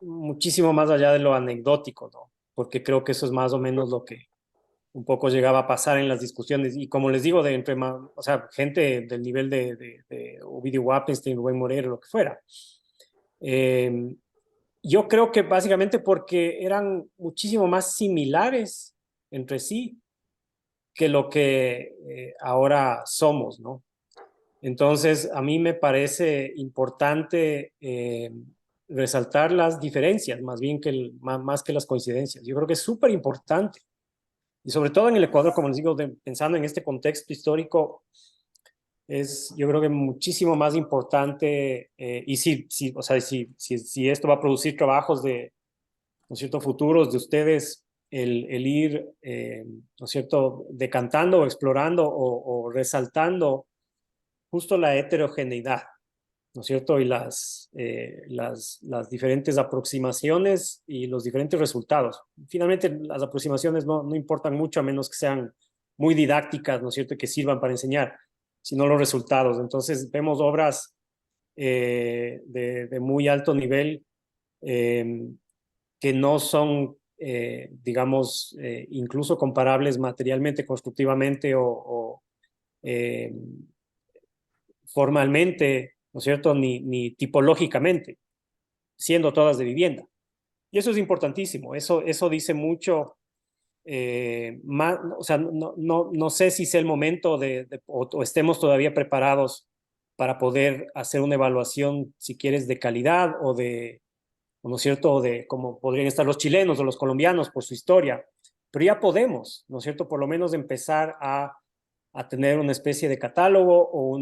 S5: muchísimo más allá de lo anecdótico, ¿no? Porque creo que eso es más o menos lo que un poco llegaba a pasar en las discusiones. Y como les digo, o sea, gente del nivel de Ovidio Wappenstein, Rubén Morero, lo que fuera. Eh, yo creo que básicamente porque eran muchísimo más similares entre sí que lo que ahora somos, ¿no? Entonces, a mí me parece importante resaltar las diferencias, más bien más que las coincidencias. Yo creo que es súper importante. Y sobre todo en el Ecuador, como les digo, pensando en este contexto histórico, yo creo que muchísimo más importante. Y o sea, si esto va a producir trabajos ¿no es cierto?, futuros de ustedes, el ir, ¿no es cierto?, decantando o explorando o resaltando justo la heterogeneidad, ¿no es cierto? Y las diferentes aproximaciones y los diferentes resultados. Finalmente, las aproximaciones no importan mucho a menos que sean muy didácticas, ¿no es cierto?, que sirvan para enseñar, sino los resultados. Entonces, vemos obras de muy alto nivel que no son, digamos, incluso comparables materialmente, constructivamente o formalmente, ¿no es cierto?, ni tipológicamente, siendo todas de vivienda. Y eso es importantísimo, eso dice mucho, o sea, no sé si es el momento o estemos todavía preparados para poder hacer una evaluación, si quieres, de calidad ¿no es cierto?, de cómo podrían estar los chilenos o los colombianos por su historia, pero ya podemos, ¿no es cierto?, por lo menos empezar a tener una especie de catálogo o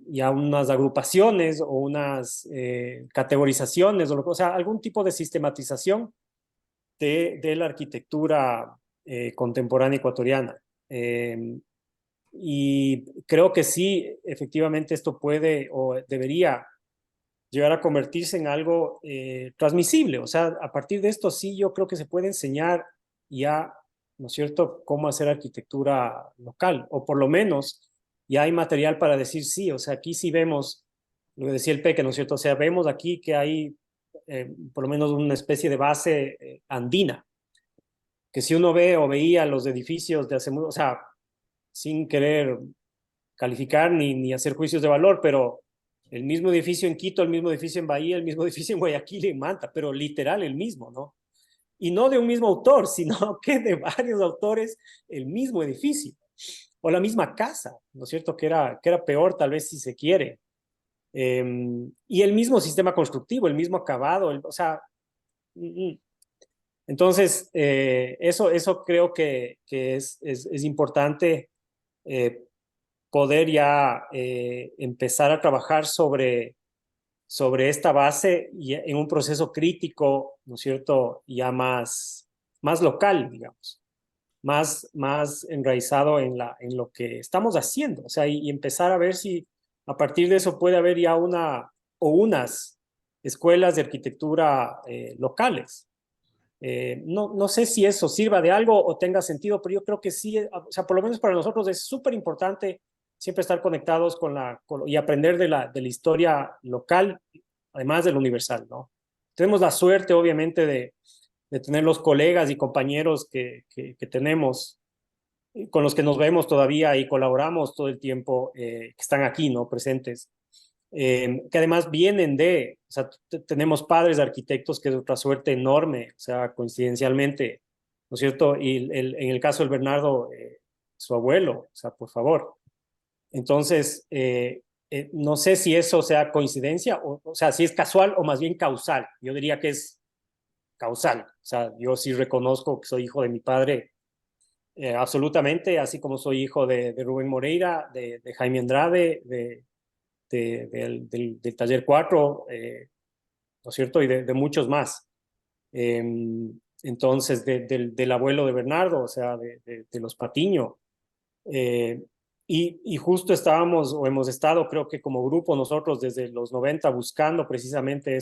S5: ya unas agrupaciones o unas categorizaciones, o sea, algún tipo de sistematización de la arquitectura contemporánea ecuatoriana. Y creo que sí, efectivamente esto puede o debería llegar a convertirse en algo transmisible. O sea, a partir de esto sí yo creo que se puede enseñar ya, ¿no es cierto?, cómo hacer arquitectura local, o por lo menos ya hay material para decir sí. O sea, aquí sí vemos, lo que decía el Peque, ¿no es cierto? O sea, vemos aquí que hay por lo menos una especie de base andina, que si uno ve o veía los edificios de hace mucho, o sea, sin querer calificar ni hacer juicios de valor, pero El mismo edificio en Quito, el mismo edificio en Bahía, el mismo edificio en Guayaquil y en Manta, pero literal el mismo, ¿no? Y no de un mismo autor, sino que de varios autores el mismo edificio o la misma casa, ¿no es cierto? Que era peor tal vez si se quiere. Y el mismo sistema constructivo, el mismo acabado, o sea, entonces eso creo que es importante poder ya empezar a trabajar sobre esta base y en un proceso crítico, ¿no es cierto? Ya más local, digamos, más enraizado en lo que estamos haciendo, o sea, y empezar a ver si a partir de eso puede haber ya una o unas escuelas de arquitectura locales. No sé si eso sirva de algo o tenga sentido, pero yo creo que sí, o sea, por lo menos para nosotros es súper importante siempre estar conectados y aprender de la historia local, además del universal, ¿no? Tenemos la suerte, obviamente, de tener los colegas y compañeros que tenemos, con los que nos vemos todavía y colaboramos todo el tiempo, que están aquí, ¿no? Presentes. Que además vienen o sea, tenemos padres de arquitectos, que es otra suerte enorme, o sea, coincidencialmente, ¿no es cierto? Y en el caso del Bernardo, su abuelo, o sea, por favor. Entonces, no sé si eso sea coincidencia, o sea, si es casual o más bien causal. Yo diría que es causal, o sea, yo sí reconozco que soy hijo de mi padre, absolutamente, así como soy hijo de Rubén Moreira, de Jaime Andrade, del Taller 4, ¿no es cierto? Y de muchos más. Entonces, del abuelo de Bernardo, o sea, de los Patiño. Y justo estábamos, o hemos estado, creo que como grupo nosotros desde los 90 buscando precisamente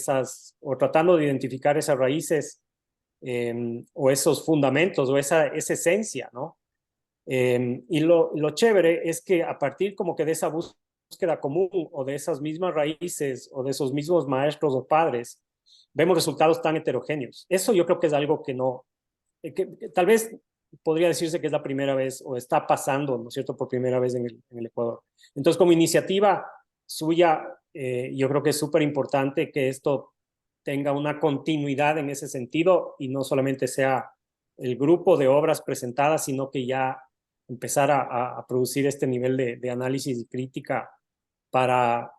S5: o tratando de identificar esas raíces, o esos fundamentos, o esa esencia, ¿no? Y lo chévere es que a partir como que de esa búsqueda común o de esas mismas raíces o de esos mismos maestros o padres, vemos resultados tan heterogéneos. Eso yo creo que es algo que no, que tal vez podría decirse que es la primera vez o está pasando, ¿no es cierto?, por primera vez en el Ecuador. Entonces, como iniciativa suya, yo creo que es súper importante que esto tenga una continuidad en ese sentido y no solamente sea el grupo de obras presentadas, sino que ya empezar a producir este nivel de análisis y crítica para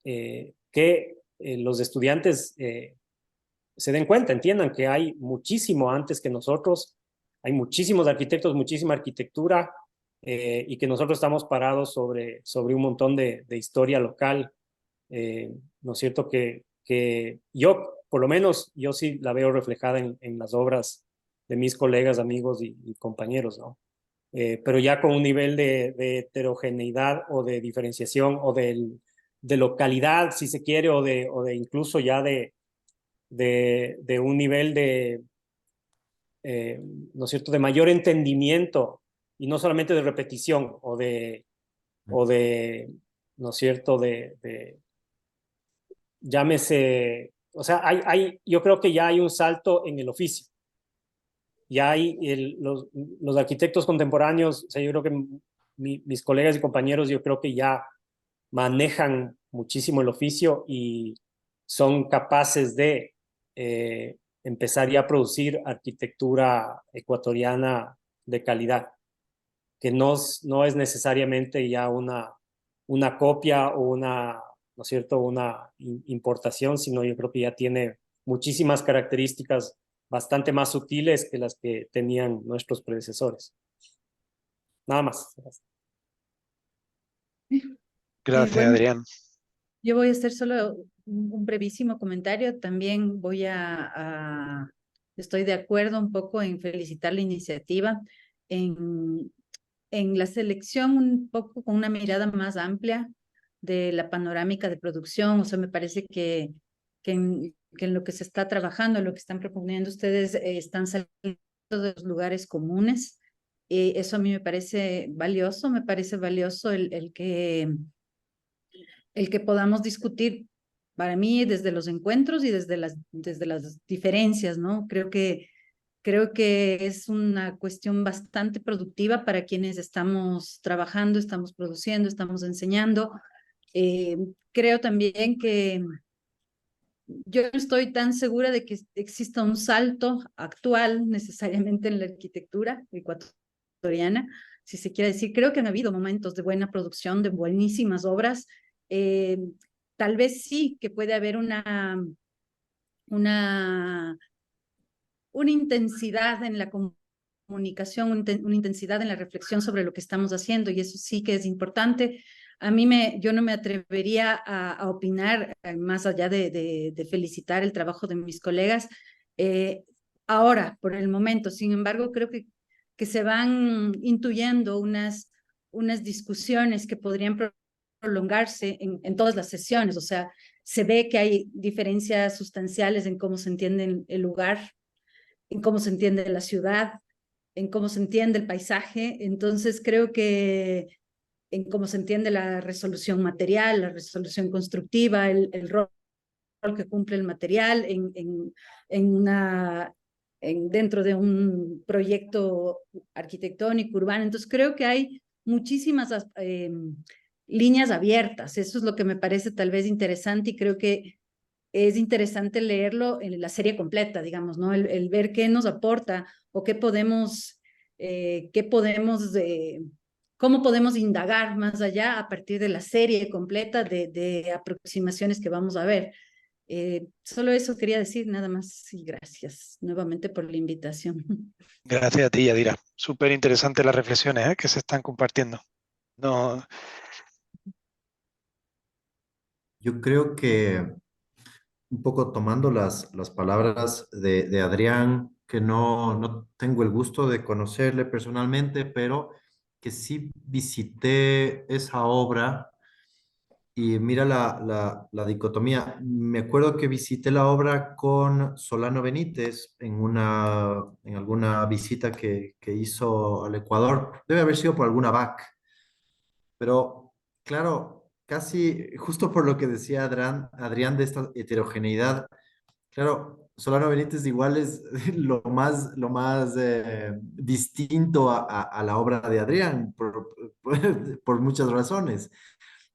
S5: que los estudiantes se den cuenta, entiendan que hay muchísimo antes que nosotros, hay muchísimos arquitectos, muchísima arquitectura, y que nosotros estamos parados sobre un montón de historia local, ¿no es cierto? Que yo, por lo menos, yo sí la veo reflejada en las obras de mis colegas, amigos y compañeros, ¿no? Pero ya con un nivel de heterogeneidad o de diferenciación o de localidad, si se quiere, o de incluso ya de un nivel ¿no es cierto?, de mayor entendimiento y no solamente de repetición o de ¿no es cierto?, llámese, o sea, yo creo que ya hay un salto en el oficio. Ya hay los arquitectos contemporáneos, o sea, yo creo que mis colegas y compañeros, yo creo que ya manejan muchísimo el oficio y son capaces de empezar ya a producir arquitectura ecuatoriana de calidad, que no es necesariamente ya una copia o ¿no es cierto?, una importación, sino yo creo que ya tiene muchísimas características bastante más sutiles que las que tenían nuestros predecesores. Nada más.
S1: Gracias,
S2: Bueno,
S1: Adrián.
S2: yo voy a hacer solo un brevísimo comentario. También estoy de acuerdo un poco en felicitar la iniciativa, en, la selección un poco con una mirada más amplia de la panorámica de producción. O sea, me parece que en lo que se está trabajando, en lo que están proponiendo ustedes, están saliendo de los lugares comunes. Eso a mí me parece valioso el que podamos discutir, para mí, desde los encuentros y desde las diferencias, ¿no? Creo que es una cuestión bastante productiva para quienes estamos trabajando, estamos produciendo, estamos enseñando, Creo también que yo no estoy tan segura de que exista un salto actual necesariamente en la arquitectura ecuatoriana, si se quiere decir. Creo que han habido momentos de buena producción, de buenísimas obras. Eh, Tal vez sí que puede haber una, una intensidad en la comunicación, una intensidad en la reflexión sobre lo que estamos haciendo, y eso sí que es importante. Yo no me atrevería a opinar, más allá de felicitar el trabajo de mis colegas, eh, ahora, por el momento. Sin embargo, creo que se van intuyendo unas discusiones que podrían prolongarse en todas las sesiones. O sea, se ve que hay diferencias sustanciales en cómo se entiende el lugar, en cómo se entiende la ciudad, en cómo se entiende el paisaje. Entonces creo que en cómo se entiende la resolución material, la resolución constructiva, el rol que cumple el material dentro de un proyecto arquitectónico, urbano. Entonces creo que hay muchísimas líneas abiertas. Eso es lo que me parece tal vez interesante, y creo que es interesante leerlo en la serie completa, digamos, ¿no? El ver qué nos aporta o cómo podemos indagar más allá a partir de la serie completa de aproximaciones que vamos a ver. Solo eso quería decir, nada más, y gracias nuevamente por la invitación.
S1: Gracias a ti, Yadira. Súper interesantes las reflexiones que se están compartiendo. No,
S4: Yo creo que un poco tomando las palabras de Adrián, que no tengo el gusto de conocerle personalmente, pero que sí visité esa obra. Y mira la dicotomía. Me acuerdo que visité la obra con Solano Benítez en alguna visita que hizo al Ecuador. Debe haber sido por alguna VAC. Pero claro, casi justo por lo que decía Adrián de esta heterogeneidad. Claro, Solano Benítez igual es lo más distinto a la obra de Adrián por muchas razones.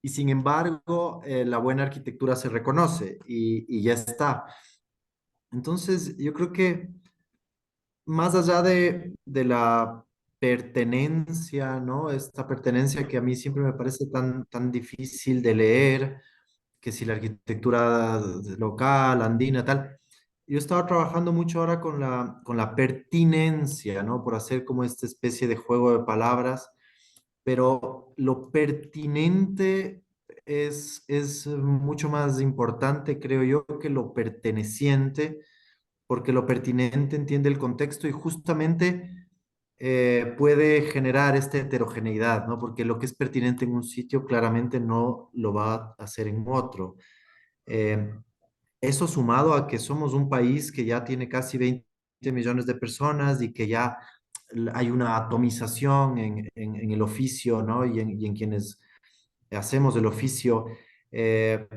S4: Y sin embargo, la buena arquitectura se reconoce y ya está. Entonces, yo creo que más allá de la pertenencia, ¿no? Esta pertenencia que a mí siempre me parece tan difícil de leer, que si la arquitectura local, andina, tal. Yo estaba trabajando mucho ahora con la pertinencia, ¿no? Por hacer como esta especie de juego de palabras, pero lo pertinente es mucho más importante, creo yo, que lo perteneciente, porque lo pertinente entiende el contexto y justamente puede generar esta heterogeneidad, ¿no? Porque lo que es pertinente en un sitio claramente no lo va a hacer en otro. Eh, Eso sumado a que somos un país que ya tiene casi 20 millones de personas y que ya hay una atomización en el oficio, ¿no? Y en quienes hacemos el oficio. Eh,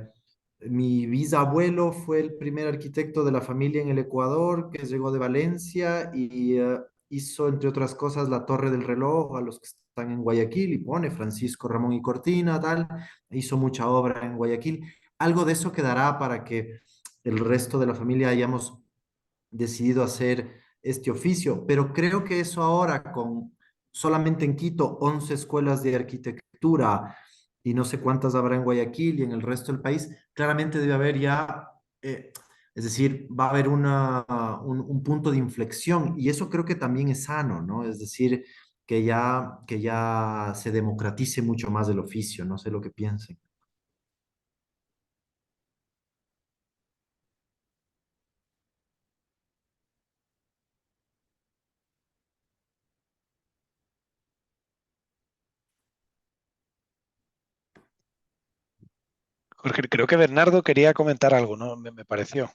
S4: Mi bisabuelo fue el primer arquitecto de la familia en el Ecuador, que llegó de Valencia y hizo, entre otras cosas, la Torre del Reloj a los que están en Guayaquil, y pone Francisco Ramón y Cortina, tal. Hizo mucha obra en Guayaquil. Algo de eso quedará para que el resto de la familia hayamos decidido hacer este oficio, pero creo que eso ahora con solamente en Quito 11 escuelas de arquitectura y no sé cuántas habrá en Guayaquil y en el resto del país, claramente debe haber ya, es decir, va a haber un punto de inflexión, y eso creo que también es sano, ¿no? Es decir, que ya se democratice mucho más el oficio, no sé lo que piensen.
S1: Jorge, creo que Bernardo quería comentar algo, ¿no? Me pareció.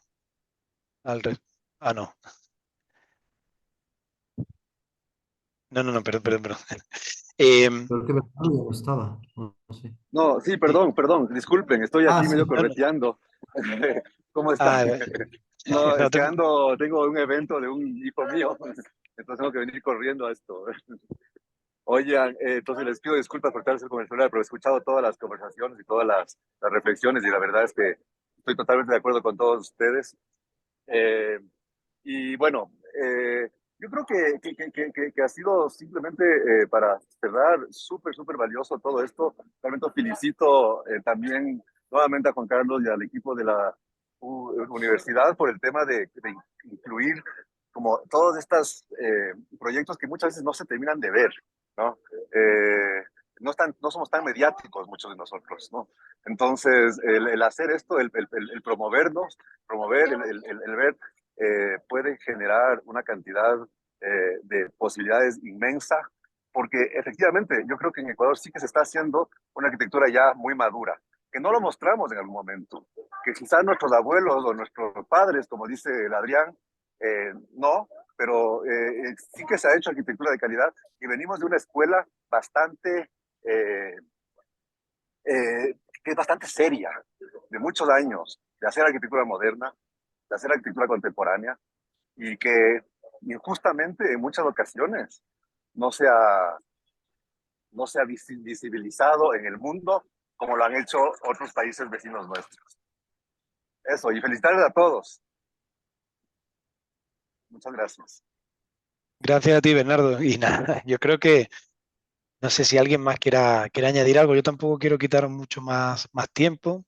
S1: Ah, no. No, perdón.
S4: Pero que Bernardo ya no estaba, no sé.
S3: No, sí,
S1: Sí.
S3: perdón, disculpen, estoy aquí
S4: Sí.
S3: medio
S1: No, no.
S3: correteando. ¿Cómo están?
S1: Ah,
S3: No,
S1: no
S3: es que
S1: te-
S3: tengo un evento de un hijo mío, entonces tengo que venir corriendo a esto. Oigan, entonces les pido disculpas por estar con el celular, pero he escuchado todas las conversaciones y todas las reflexiones y la verdad es que estoy totalmente de acuerdo con todos ustedes. Eh, y bueno, yo creo que ha sido simplemente para cerrar súper valioso todo esto. Realmente felicito también nuevamente a Juan Carlos y al equipo de la universidad por el tema de incluir como todos estos proyectos que muchas veces no se terminan de ver, ¿no? No somos tan mediáticos muchos de nosotros, ¿no? Entonces, el hacer esto, el promovernos, promover, el ver, puede generar una cantidad de posibilidades inmensa, porque efectivamente yo creo que en Ecuador sí que se está haciendo una arquitectura ya muy madura, que no lo mostramos en algún momento, que quizás nuestros abuelos o nuestros padres, como dice el Adrián, no, pero sí que se ha hecho arquitectura de calidad y venimos de una escuela bastante, eh, que es bastante seria, de muchos años, de hacer arquitectura moderna, de hacer arquitectura contemporánea y que injustamente en muchas ocasiones no se ha, no se ha visibilizado en el mundo como lo han hecho otros países vecinos nuestros. Eso, y felicitarles a todos. Muchas gracias.
S1: Gracias a ti, Bernardo. Y nada, yo creo que no sé si alguien más quiera añadir algo. Yo tampoco quiero quitar mucho más tiempo.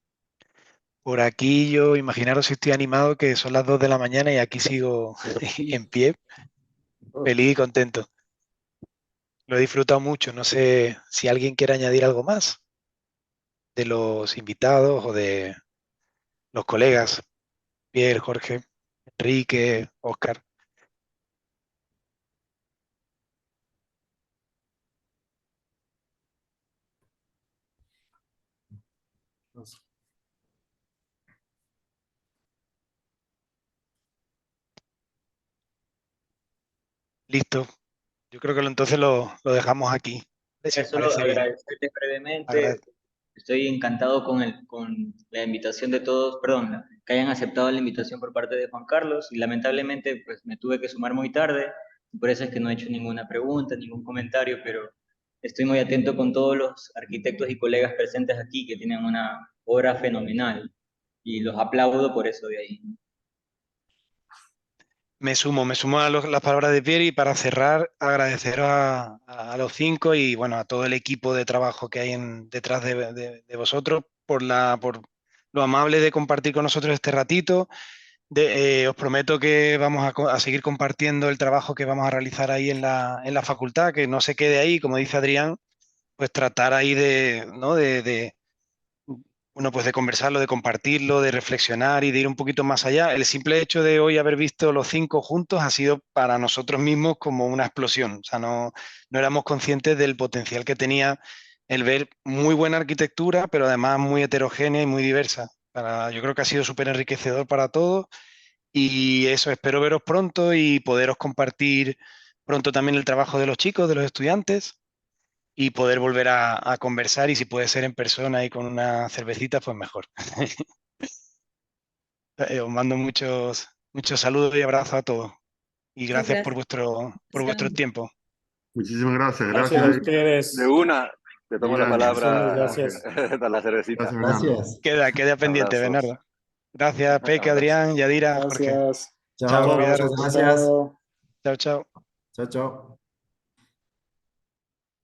S1: Por aquí yo, imaginaros si estoy animado, que son las 2 de la mañana y aquí sigo en pie, feliz y contento. Lo he disfrutado mucho. No sé si alguien quiere añadir algo más de los invitados o de los colegas, Pierre, Jorge, Enrique, Oscar. Listo. Yo creo que entonces lo dejamos aquí. Si os
S8: Solo
S1: parece bien.
S8: agradecerles brevemente.
S1: Agrade-
S8: Estoy encantado con la invitación de todos, perdón, que hayan aceptado la invitación por parte de Juan Carlos y lamentablemente pues me tuve que sumar muy tarde, y por eso es que no he hecho ninguna pregunta, ningún comentario, pero estoy muy atento con todos los arquitectos y colegas presentes aquí que tienen una obra fenomenal y los aplaudo por eso de ahí.
S1: me sumo a las palabras de Pierre y para cerrar, agradecer a los 5 y bueno, a todo el equipo de trabajo que hay detrás de vosotros por lo amable de compartir con nosotros este ratito. Os prometo que vamos a seguir compartiendo el trabajo que vamos a realizar ahí en la facultad, que no se quede ahí, como dice Adrián, pues tratar ahí ¿no? Bueno, pues de conversarlo, de compartirlo, de reflexionar y de ir un poquito más allá. El simple hecho de hoy haber visto los 5 juntos ha sido para nosotros mismos como una explosión. O sea, no éramos conscientes del potencial que tenía el ver muy buena arquitectura, pero además muy heterogénea y muy diversa. Yo creo que ha sido súper enriquecedor para todos y eso, espero veros pronto y poderos compartir pronto también el trabajo de los chicos, de los estudiantes y poder volver a conversar y si puede ser en persona y con una cervecita, pues mejor. Os mando muchos saludos y abrazos a todos y
S2: Muchas
S1: gracias
S2: gracias.
S1: por vuestro tiempo.
S9: Muchísimas gracias.
S5: Gracias a
S9: Gracias.
S3: De
S5: ustedes.
S3: una, te tomo la
S9: Mira,
S5: Muchísimas
S3: palabra, Jorge,
S5: gracias.
S3: para la cervecita.
S9: gracias, Bernardo.
S4: Gracias.
S1: Queda pendiente,
S3: Abrazos.
S1: Bernardo. Gracias, Peque,
S3: Abrazos.
S1: Adrián, Yadira, Jorge.
S6: Gracias.
S5: Nos
S1: Chao,
S4: Chao,
S5: vemos.
S1: cuidaros.
S4: muchas gracias.
S6: Chao.
S1: Chao, chao.
S4: Chao, chao.